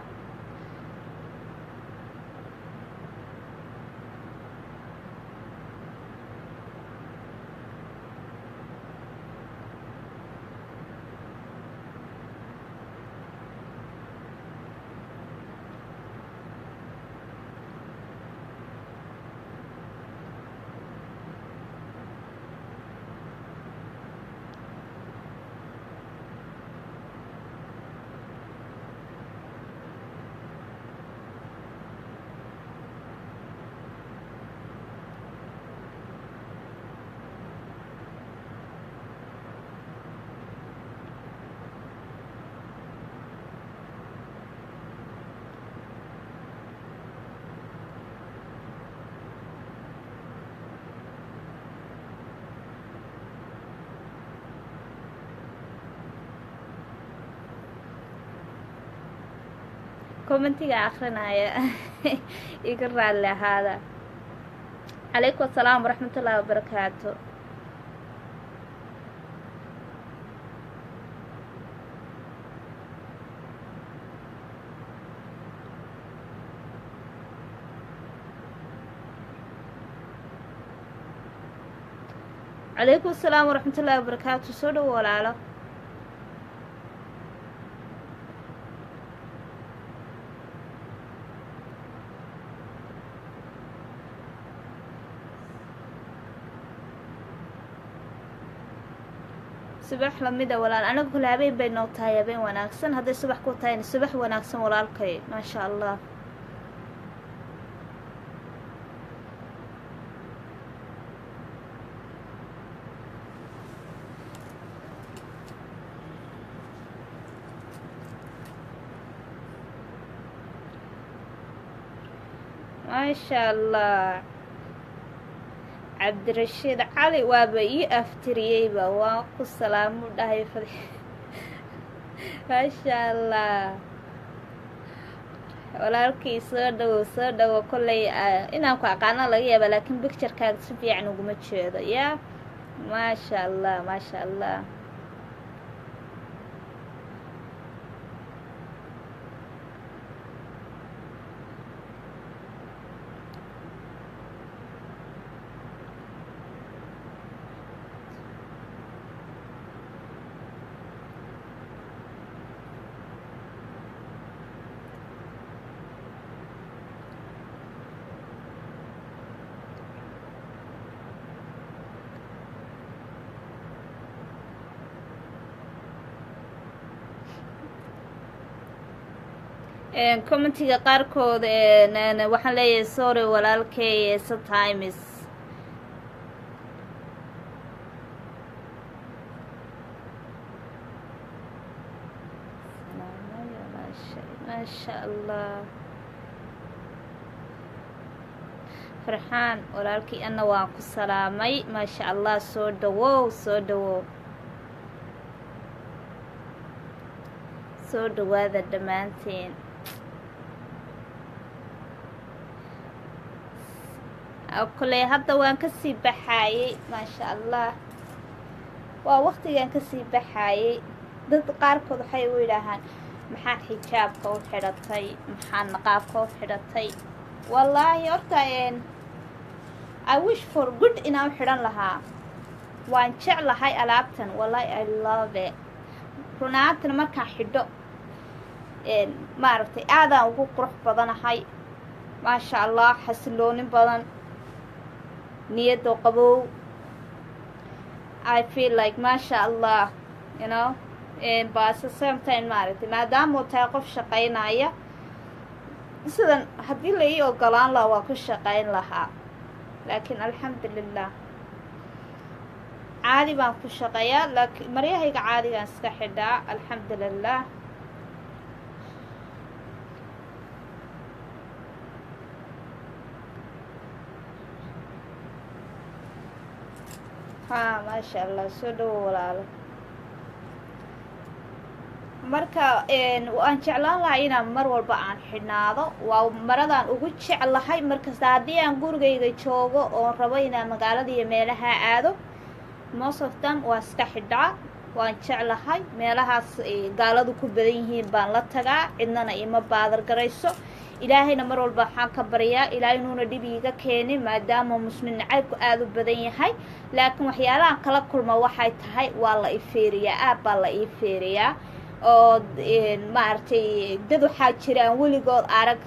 commentiga akhrinaya iga raali ahaada calaykum asalaam waraxmatullaahi wabarakaatu calaykum asalaam waraxmatullaahi wabarakaatu soo dhowo walaalo subax lamida walaal anaga kule habeen bay noo tahay habeen wanaagsan hadday subax ku tahayna subax wanaagsan walaalkay maasha allah maasha allah cabdirashiid cali waaba ii aftiriyeyba waa ku salaamu dhahay maasha allah walaalkii soo dhawo kolley inaan ku aqaano laga yaaba laakiin bicturekaaga si fiican uguma jeedo yaa maasha allah maasha allah commentiga qaarkood waxaan leeyahay sorry walaalkay sometimes maasha allah farxaan walaalkii ana waan ku salaamay maasha allah soo dhawow soo dhawaada dhammaanteen kule hadda waan kasii baxaayey maasha allah waa waqtigaan kasii baxaayey dad qaarkood waxay u yidhaahaan maxaa xijaabka u xidhatay maxaa naqaabka u xidhatay wallaahi horta I wish for good inaan xidhan lahaa. waan jeclahay alaabtan wallahi I love it. runaantana markaan xidho maaragtay aadaan ugu qurux badanahay maasha allah, xasiloonin badan, niyado qabow. I feel like maasha allah, you know, but at the same time maaragtay maadaama uu tahay qof shaqaynaya sidan haddii la ii ogolaan lahaa waa ku shaqayn lahaa, laakiin alxamdulilah caadi baan ku shaqeeyaa. laakiin maryahayga caadigaan iska xidhaa alxamdulilah. maasha allah, soo dhawo walaalo. marka waan jeclaan lahaa inaan mar walba aan xidhnaado, waa maradaan ugu jeclahay. markasta haddii aan gurigayga joogo oon rabo inaan magaalada iyo meelaha aado, most of them waa iska xidhaa. waan jeclahay meelahaas gaaladu ku badan yihiin baan la tagaa, cidnana ima baadar garayso. ilaahayna mar walba waxaan ka baryaa ilaahay inuuna dhib iiga keenin maadaama muslim nacaybku aada u badan yahay. laakiin waxyaalahan kala kulma waxay tahay waa la ifeeriyaa, aad baa la ii feeriyaa. oo maaragtay dad waxaa jira aan weligood arag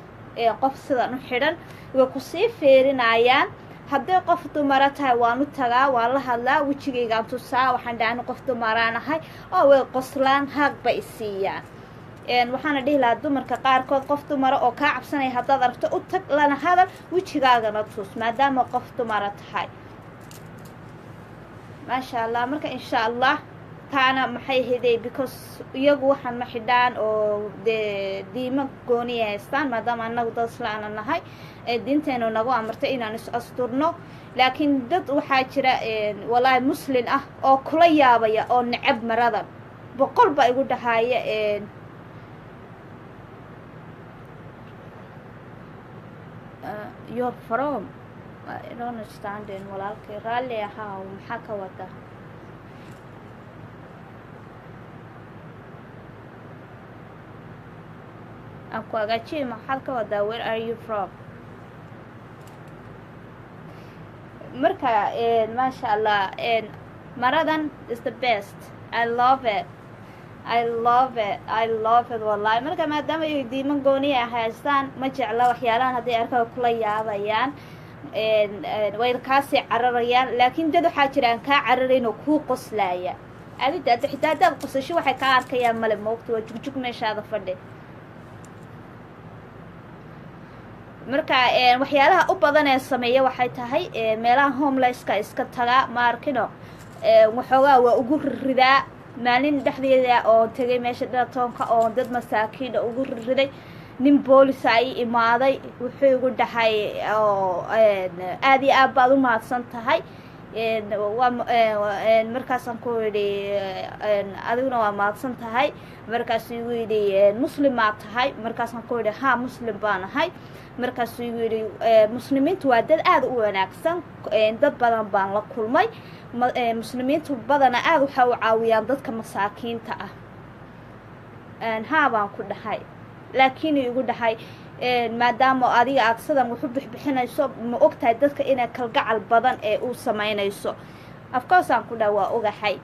qof sidan u xidhan, way kusii feerinayaan. hadday qof dumara tahay waan u tagaa, waan la hadlaa, wejigaygaan tusaa, waxaan dhahani qof dumaraanahay, oo way qoslaan, haag ba i siiyaan. waxaana dhihi lahaa dumarka qaarkood qof dumara oo kaa cabsanaya haddaad aragto u tag, lana hadal, wejigaagana tus maadaama qof dumara tahay. maasha allah. marka insha allah taana maxay hiday because iyagu waxaan ma xidhaan oo dee diimo gooniya haystaan maadaama annagu dad islaana nahay, diinteenu nagu amartay inaan is asturno. laakiin dad waxaa jira wallaahi muslin ah oo kula yaabaya oo necab maradan, boqol baa igu dhahaya you're from I don't understand walaalkay raalli ahaa maxaa ka wada. aan ku agaajiye maxaad ka wadaa, where are you from? marka maasha allah maradan is the best. I love it, I love it, I love it wallahi. marka maadaama ay diiman gooniya haystaan ma jecla waxyaalahan hadday arkaa kula yaabayaan, way kaasii cararayaan. laakiin dad waxaa jira aan kaa cararayn oo kuu qoslaaya. adida xitaa haddaad qosasho waxay kaa arkayaan male moogta, waa jugjug meeshaada fadhi. marka waxyaalaha u badan ee sameeya waxay tahay meelaha homelesska iska tagaa ma arkino, waxoogaa waa ugu ridaa. maalin dhexdeeda oo tegay meesha dhatoonka oo dad masaakiina ugu riday, nin boolisa ay imaaday, wuxuu igu dhahay oo aad iyo aad baad u mahadsan tahay. markaasaan ku yidhi adiguna waa mahadsan tahay. markaasuu igu yidhi muslim maa tahay? markaasaan ku yidhi haa muslim baan ahay. markaasuu igu yidhi muslimiintu waa dad aada u wanaagsan, dad badan baan la kulmay, muslimiintu badana aada waxaa u caawiyaan dadka masaakiinta ah. haa baan ku dhahay. laakiin igu dhahay maadaama adiga aad sidan waxu bixbixinayso ma ogtahay dadka inay kalgacal badan ee uu samaynayso. afcourse aan ku dhahay waa ogahay,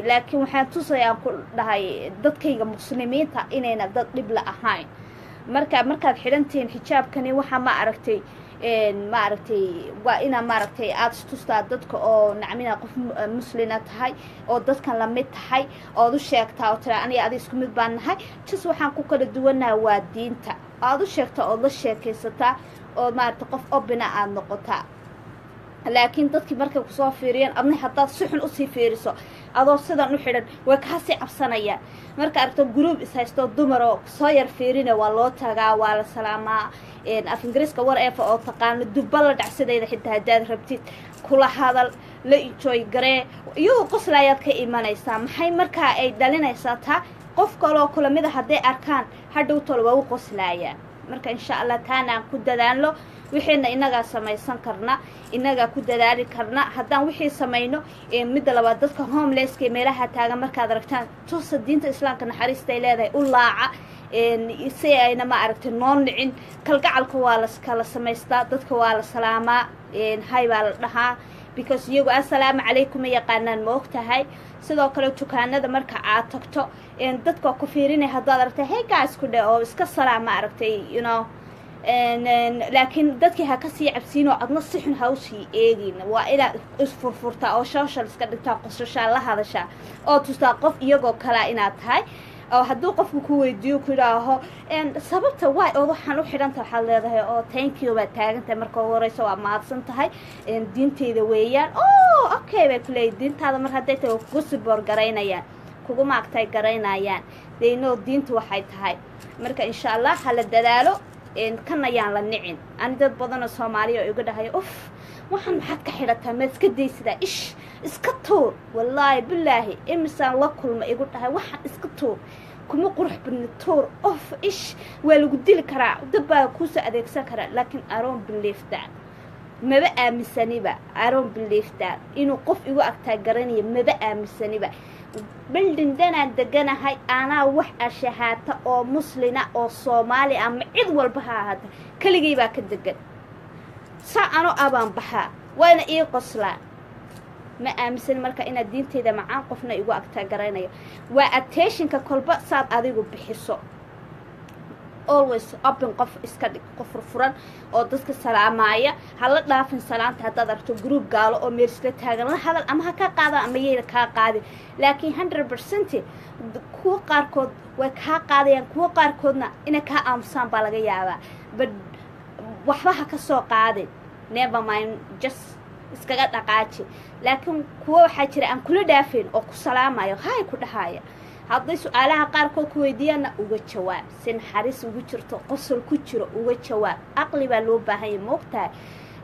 laakiin waxaan tusayaan ku dhahay dadkayga muslimiinta inayna dad dhib la ahayn. markaad xidhantihiin xijaabkani waxaa ma aragtay waa inaa maaragtay aada istustaa dadka oo nacmina qof muslina tahay oo dadkan lamid tahay, ood u sheegtaa oo tiraa aniga adi isku mid baan nahay, jis waxaan ku kala duwanaha waa diinta. aada u sheegtaa ood la sheekaysataa oo maaragtay qof obina aada noqotaa. laakiin dadkii markay kusoo fiiriyeen adna haddaad si xun usii fiiriso adoo sidan u xidhan way kaasii cabsanayaan. marka aragto group is haysto dumar oo soo yar fiirina waa loo tagaa, waa la salaamaa. af ingiriiska war eefa oo taqaano dubba la dhacsadayda xitaa haddaad rabtid kula hadal, la enjoy garee, iyagoo qoslayaad ka imanaysaa. maxay markaa ay dhalinaysaa taa qof kaloo kula mida hadday arkaan hadhow tol waa u qoslaayaan. marka insha allah taana aan ku dadaalno wixiina inagaa samaysan karna inagaa ku dadaali karna haddaan wixii samayno midda labaad dadka homelesska ee meelaha taagan markaad aragtaan tusa diinta islaamka naxariista ay leedahay u laaca si ayna ma aragtay noo nicin kalgacalka waa laskala samaystaa dadka waa la salaamaa hay baa la dhahaa because iyagu assalaamu calaykum yaqaanaan ma og tahay sidoo kale dukaanada marka aad tagto dadka ku fiirinay haddaad aragtay hey guys ku dhe oo iska salaama aragtay you know laakiin dadkii ha kasii cabsiinoo adna si xun ha usii eegin waa inaad isfurfurtaa oo social iska dhigtaa qosashaa la hadashaa oo tustaa qof iyagoo kalea inaad tahay oo hadduu qofku ku weydiiyo ku idhaaho sababta waay ood waxaan u xidhanta waxaad leedahay oo thank you baad taagantahay marka ugu horeysa waa mahadsan tahay diinteyda weeyaan okay bay ku leeyihin diintaada mar hadday tahay kugu siboor garaynayaan kugu maagtay garaynayaan deynoo diintu waxay tahay marka insha allah hala dadaalo kan ayaan la nicin ani dad badanoo soomaaliya oo igu dhahayo waxaan maxaad ka xidhataa maad iska daysadaa iska tuur wallaahi bilaahi imisaan la kulma igu dhahay waxaan iska tuur kuma qurux badni tuur waa lagu dili karaa dad baa kuusoo adeegsan karaa laakiin I don't believe that maba aaminsaniba I don't believe that inuu qof igu agtaa garanaya maba aaminsaniba bildin danaan deganahay anaa wax ashahaata oo muslina oo soomaali ama cid walba ha ahaata keligay baa ka degan saa ano abaan baxaa waana ii qoslaa ma aaminsan marka inaad diinteyda macaan qofna igu agtaa garanaya waa attentionka kolba saad adigu bixiso always open qof iska dhig qof furfuran oo dadka salaamaaya hala dhaafin salaanta haddaad aragto group gaalo oo meersla taagan la hadal ama ha ka qaadaan ama yayna kaa qaadin laakiin 100% kuwa qaarkood way kaa qaadayaan kuwa qaarkoodna inay kaa aamusaan baa laga yaabaa but waxba ha ka soo qaadin never mind just iskaga dhaqaaji laakiin kuwa waxaa jira aan kula dhaafin oo ku salaamayo hay ku dhahaaya hadday su'aalaha qaarkood ku weydiiyaana uga jawaab si naxariis ugu jirto qosol ku jiro uga jawaab aqli baa loo baahan yahay moogtahay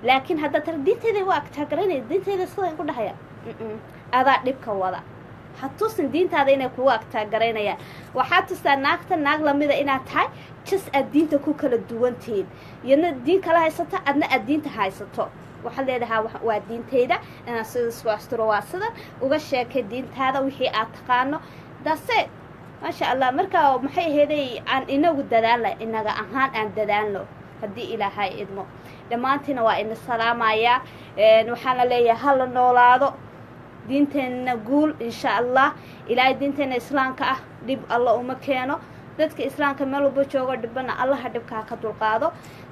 laakiin haddaad tar diinteeda waa agtaa garanaya diinteeda sida ku dhahaya adaa dhibka wada hatuusan diintaada inay kugu agtaa garanayaan waxaa tustaa naagta naag lamida inaad tahay jas aad diinta ku kala duwantihiin iyadna diin kala haysata adna aad diinta haysato waxaad leedahaa waa diinteyda inaad sida isku asturo waa sidan uga sheekay diintaada wixii aad taqaano dase maasha allah markaa maxay aheeday aan inagu dadaalna inaga ahaan aan dadaalno haddii ilaahay idmo dhammaantiina waa ina salaamayaa waxaana leeyahay hala noolaado diinteenna guul insha allah ilaahay diinteenna islaamka ah dhib alla uma keeno dadka islaamka meel walba joogo dhibana allaha dhibkaa ka dulqaado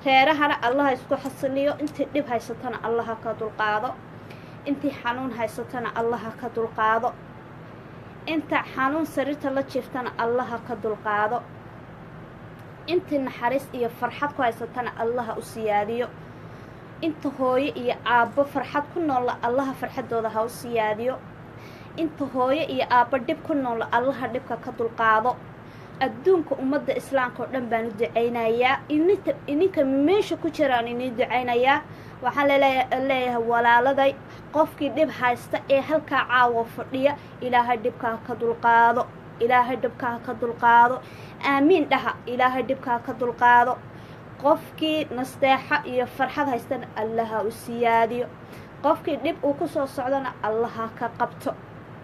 reerahana allaha isku xasiliyo intii dhib haysatana allaha ka dulqaado intii xanuun haysatana allaha ka dulqaado inta xanuun sariirta la jiiftana allaha ka dulqaado intii naxariis iyo farxad ku haysatana allaha u siyaadiyo inta hooyo iyo aabbo farxad ku nool allaha farxadooda ha u siyaadiyo inta hooyo iyo aabbo dhib ku nool allaha dhibka ka dulqaado adduunka ummadda islaamka oo dhan baan u ducaynayaa ininka meesha ku jiraan inii ducaynayaa waxaan leeyahay walaaladay qofkii dhib haysta ee halkaa caawa fadhiya ilaahay dhibkaa ka dulqaado ilaahay dhibkaa ka dulqaado aamiin dhaha ilaahay dhibkaa ka dulqaado qofkii nasteexo iyo farxad haystana allaha u siyaadiyo qofkii dhib uu ku soo socdana allaha ka qabto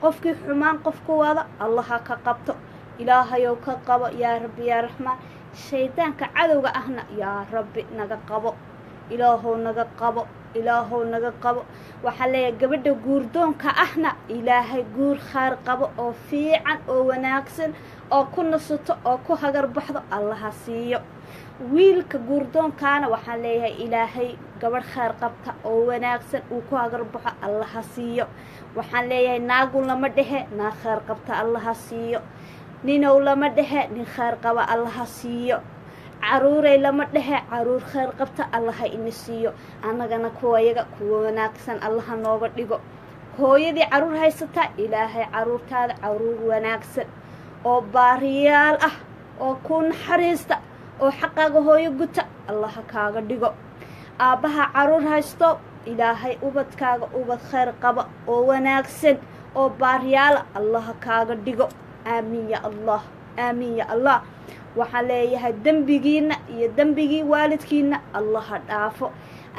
qofkii xumaan qofku wada allaha ka qabto ilaahayow ka qabo yaa rabbi yaa raxmaan shaydaanka cadowga ahna yaa rabbi naga qabo ilaahow naga qabo ilaahow naga qabo waxaa leeyahay gabadha guurdoonka ahna ilaahay guur khaar qabo oo fiican oo wanaagsan oo ku nasato oo ku hagar baxdo allaha siiyo wiilka guurdoonkaana waxaan leeyahay ilaahay gabadh khaar qabta oo wanaagsan uu ku hagar baxo allaha siiyo waxaan leeyahay naagu lama dhehe naag khaar qabta allaha siiyo ninow lama dhehe nin khaar qaba allaha siiyo caruuray lama dhehe caruur khaar qabta allaha ina siiyo annagana kuwayaga kuwa wanaagsan allaha nooga dhigo hooyadii caruur haysata ilaahay caruurtaada caruur wanaagsan oo baariyaal ah oo ku naxariista oo xaqaaga hooyo guta allaha kaaga dhigo aabbaha caruur haysto ilaahay ubadkaaga ubad khayr qaba oo wanaagsan oo baariyaala allaha kaaga dhigo aamiin ya allah aamiin ya allah waxaan leeyahay dembigiina iyo dembigii waalidkiina allaha dhaafo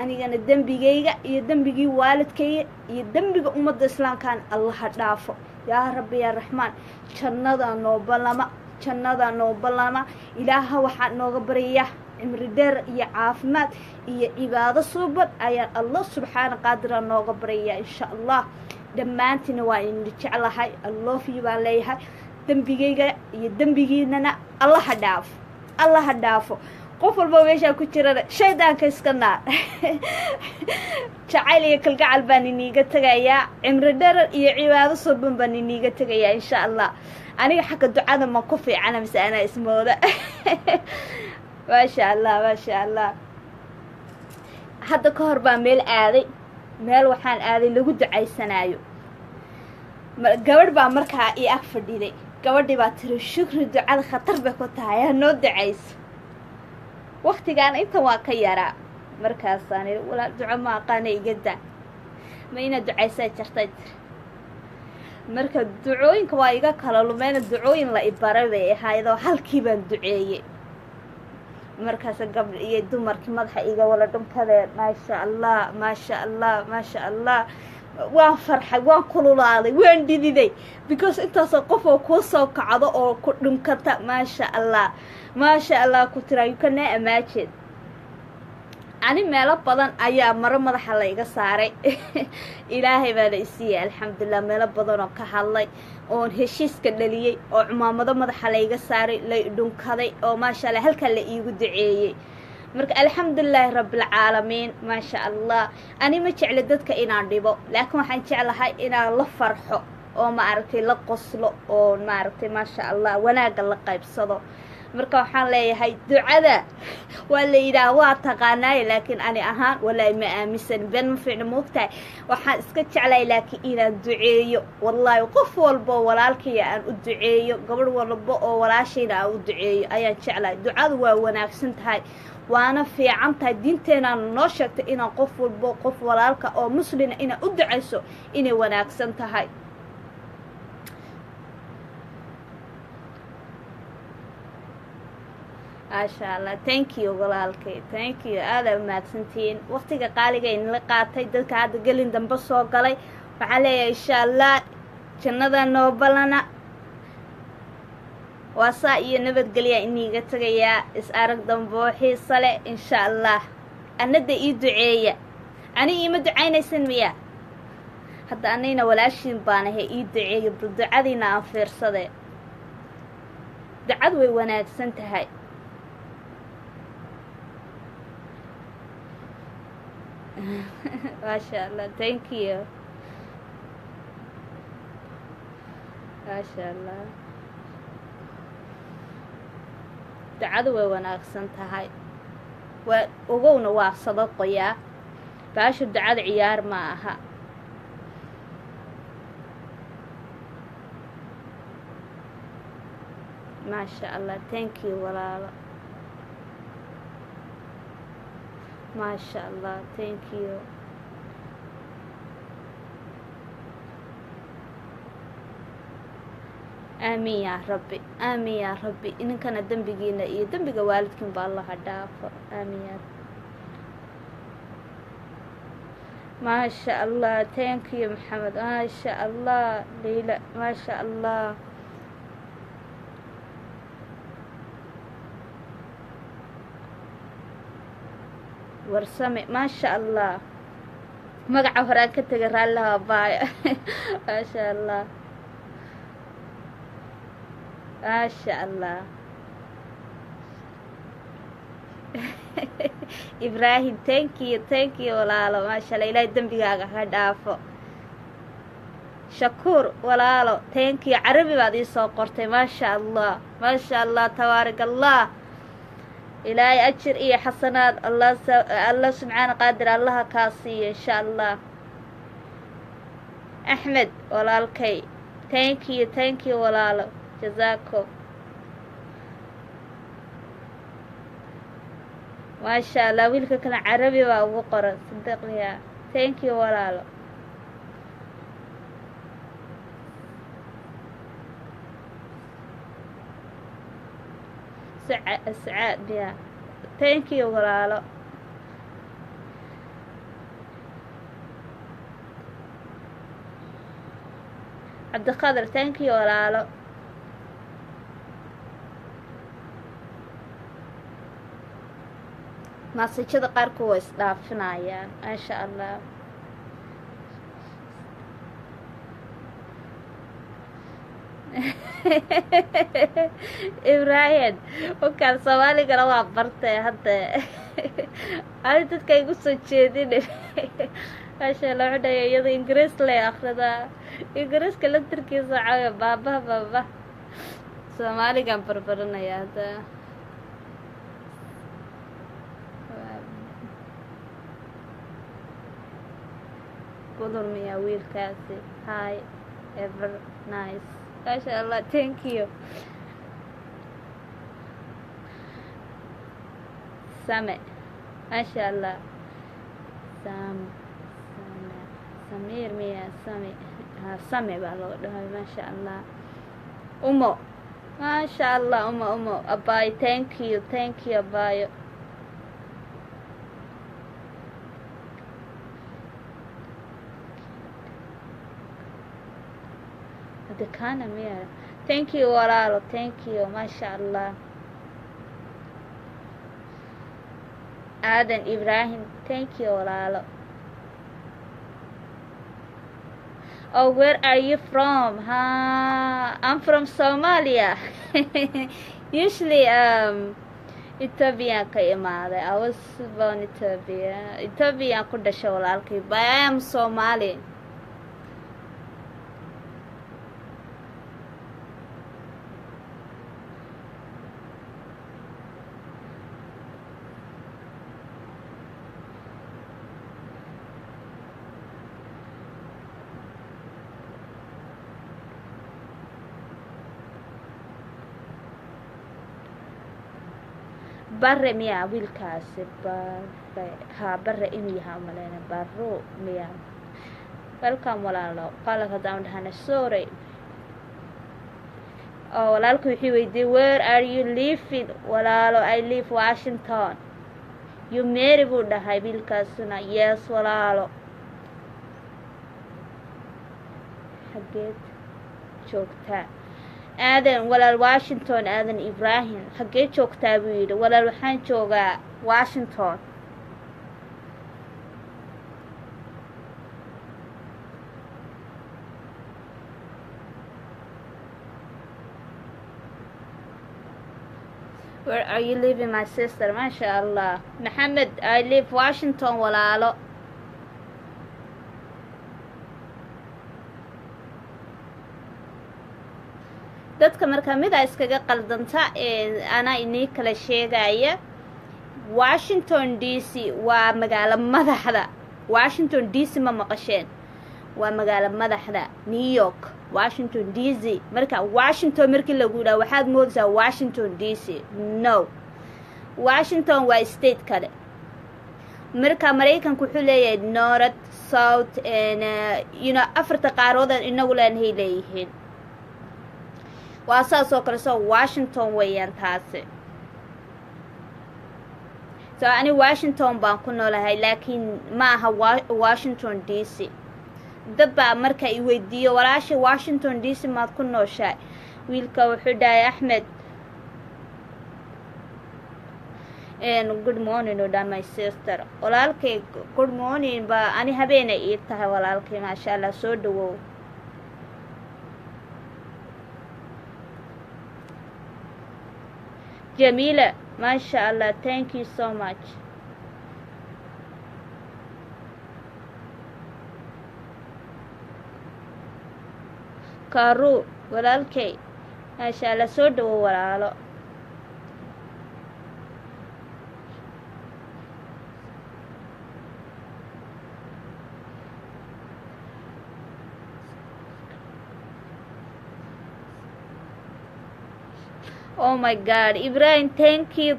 anigana dembigayga iyo dembigii waalidkayga iyo dembiga ummadda islaamkaan allaha dhaafo yaa rabbi yaa raxmaan jannadaa noo ballama ilaaha waxaa nooga baryayaa cimri dheer iyo caafimaad iyo cibaado suuban ayaan allah subxaana qaadira nooga baryayaa insha allah dhammaantiina waa ina jeclahay alloofiyi baan leeyahay dembigayga iyo dembigiinana allaha dhaafo qof walba meeshaa ku jirana shaydaanka iska naar jacayl iyo kalgacal baan iniiga tegayaa cimri dherer iyo cibaado suuban baan iniiga tegayaa insha allah aniga xagga ducada ma ku fiicana mise anaa ismooda maasha allah hadda ka hor baa meel waxaan aaday lagu ducaysanaayo gabadh baa markaa ii ag fadhiday gabadhii baa tiri shukri ducada khatar bay ku tahay ha noo ducayso waktigaana intan waa ka yaraa markaasaan idhi walaal duco ma aqaana iga daa ma inaad ducaysaa jirtay tiri marka ducooyinka waa iga kala lumeyna ducooyin la ibaray bay ahaydoo halkii baan duceeyey markaas gabdha iyo dumarkii madaxa iga wala dhunkadeen maasha allah waan farxay waan kululaaday waan dhididay because intaasoo qof oo kuu soo kacdo oo ku dhunkata maasha allah ku tiraa you cannot imagine ani meelo badan ayaa maro madaxa la iga saaray ilaahay baa la isiiyey alxamdulilah meelo badan oo ka hadlay oon heshiiska dhaliyey oo cumaamado madaxa la iga saaray la dhunkaday oo maasha allah halkaa la iigu duceeyey marka alxamdulilaahi rabbilcaalamiin maasha allah ani ma jecli dadka inaan dhibo laakiin waxaan jeclahay inaan la farxo oo maaragtay la qoslo oo maaragtay maasha allah wanaagga la qaybsado marka waxaan leeyahay ducada waa la yidhaah waa taqaanaaye laakiin ani ahaan walaahi ma aaminsan been ma fiicno moogtahay waxaan iska jeclahay laakiin inaan duceeyo wallaahi qof walba oo walaalkaya aan u duceeyo gabadh walba oo walaashayna aan u duceeyo ayaan jeclahay ducadu waa wanaagsan tahay waana fiican tahay diinteenaana noo sheegtay inaan qof walbo qof walaalka oo muslina inaan u ducayso inay wanaagsan tahay maasha allah thank you walaalkay thank you aadaa umahadsantihiin waqtiga qaaliga inala qaatay dadka hadda gelin dambe soo galay waxaan leeyahay insha allah jannada noo ballana waa saa iyo nabadgelya iniiga tegayaa is arag dambe oo xiisa leh insha allah annada ii duceeya ani iima ducaynaysan miya hadda anayna walaashiin baanahay ii duceeya bal ducadiina aan fiirsade ducadu way wanaagsan tahay maasha allah thank you maasha allah ducadu way wanaagsan tahay waa ogowna waa sadaqoyaa baasha ducada ciyaar ma aha maasha allah thank you walaalo maasha allah thank you aamiin yaa rabbi ininkana dembigiina iyo dembiga waalidkiin ba allaha dhaafo aamiin yaa maasha allah thank you maxamed maasha allah liila maasha allah warsame maasha allah magaca horaan ka tegay raallaha baaya maasha allah maasha allah ibraahim thank you walaalo maasha allah ilaahay dembigaaga ha dhaafo shakuur walaalo thank you carabi baad ii soo qortay maasha allah tabaarak allah ilaahay ajir iyo xasanaad allah subxaana qaadir allaha kaa siiyo insha allah axmed walaalkay thank you walaalo jazaakum maasha allah wiilka kale carabi baa ugu qoran sadiqliya thank you walaalo سعاد يا thank you walaalo cabdiqadar thank you walaalo maasajada qaarku waa isdhaafinayaan maasha allah ibrahim wakaan soomaaligana waa bartay hadda ani dadka igu soo jeedin maasha allah wuxuu dhaya iyada ingiriis lay akhridaa ingiriiska laftirkiisa caawiya baaba soomaaligaan barbaranaya hadda budurmiya wiilkaasi hi ever nice maasha allah thank you same maasha allah samiir miya same baa loo dhahay maasha allah umo maasha allah umo abaayo thank you abaayo dekana miya thank you walaalo thank you maasha allah aadan ibrahim thank you walaalo oh where are you from I'm from Somalia usually Ethiopian ka imaaday I was born Ethiopian ku dhashay walaalkay but I am Somali bare miya wiilkaasi bare inuu yahay umaleyna baro miya welcome walaalo qalad haddaan dhahana sorry oo walaalku wuxuu weydiiyey where are you living walaalo I live Washington you marry buu dhahay wiilkaasina yes walaalo xageed joogtaa aadan walaal Washington aadan ibrahim xagee joogtaa buu yidhi walaal waxaan joogaa Washington where are you living my sister maasha allah maxamed I live Washington walaalo dadka marka mid ay iskaga qaldanta ana inii kala sheegaya Washington DC waa magaalo madaxda Washington DC ma maqasheen waa magaalo madaxda New York Washington DC marka Washington markii lagu yiraahdo waxaad moodaysaa Washington DC no Washington waa state kale marka Mareykanku wuxuu leeyahay north south and afarta qaarooda inagu leenahay leeyihiin waa saas oo kale soo Washington weeyaan taasi so ani Washington baan ku noolahay laakiin ma aha Washington DC dad baa marka I weydiiyo walaasha Washington DC maad ku nooshahay wiilka wuxuu dhahay Axmed good morning oda my sister walaalkay good morning ba ani habeena ii tahay walaalkay maasha Allah soo dhawow Jamila masha Allah thank you so much Karu walaalkay masha Allah soo dhawow walaalo oh my god Ibrahim thank you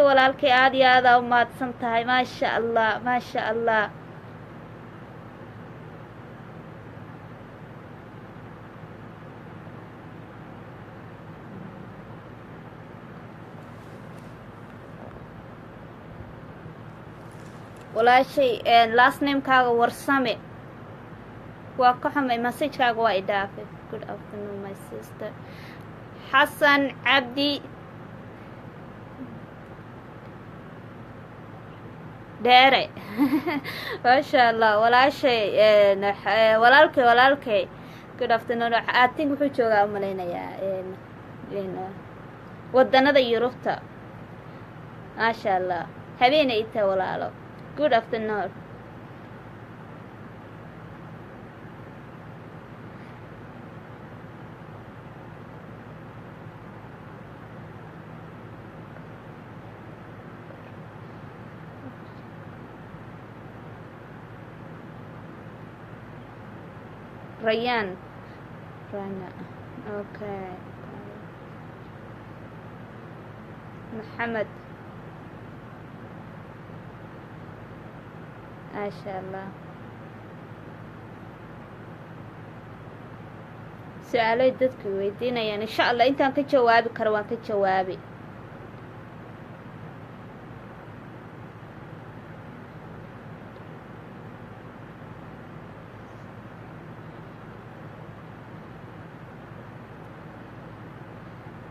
walaalkay aad iyo aad u mahadsan tahay masha Allah walaashay last namekaaga warsame waa ka xumay messagekaaga waa i dhaafay. Good afternoon my sister. xasan cabdi dheere maasha allah walaashay walaalkay good afternoon. I think wuxuu joogaa u malaynayaa wadanada Yurubta. maasha allah habeenay inta walaalo. Good afternoon. Ryan. Okay. Muhammad. maasha allah su-aalay dadku weydiinayaan insha allah intaan ka jawaabi karo waan ka jawaabi.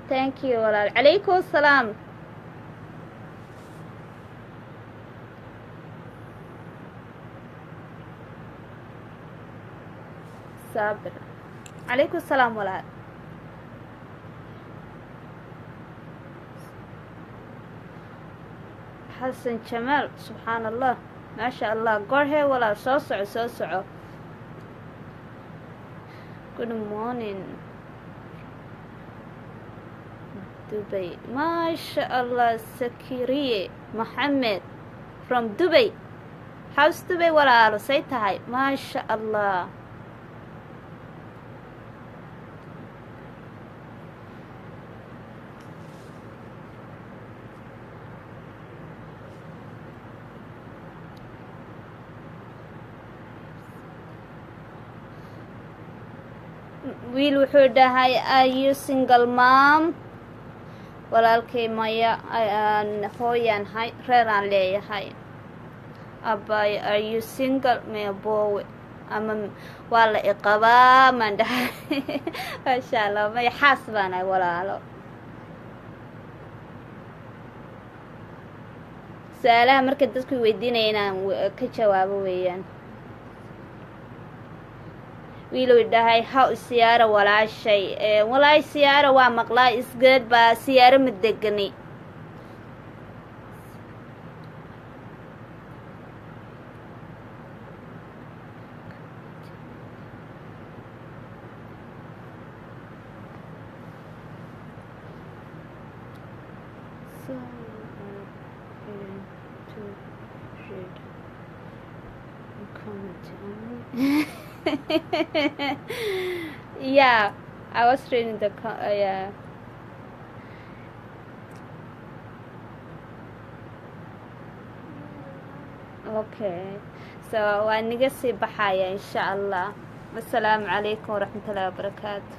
thank you walaal. calaykum asalaam. صابر. عليكم السلام walaal. xasan jamaal subxaan allah maasha allah gorhee walaal soo soco. good morning Dubai. maasha allah sakiriye moxamed from Dubai. house Dubai walaalo say tahay maasha allah. wiil wuxuu dhahay are you single mom? walaalkay maya hooyaan hay reeraan leeyahay. abay are you single? maya boowe ama waa la iqabaa maan dhahay. maasha allah maya xaas baanahay walaalo. su-aalaha marka dadku weydiinaya inaan ka jawaabo weeyaan. wiiluu dhahay how siyaaro walaashay. walaahi siyaaro waa maqlaa isgeed baa siyaaro ma degani. Yeah, I was reading the yeah. Okay, so waan niga sii baxaya insha allah. Assalaamu calaykum waraxmatullaahi wabarakaatu.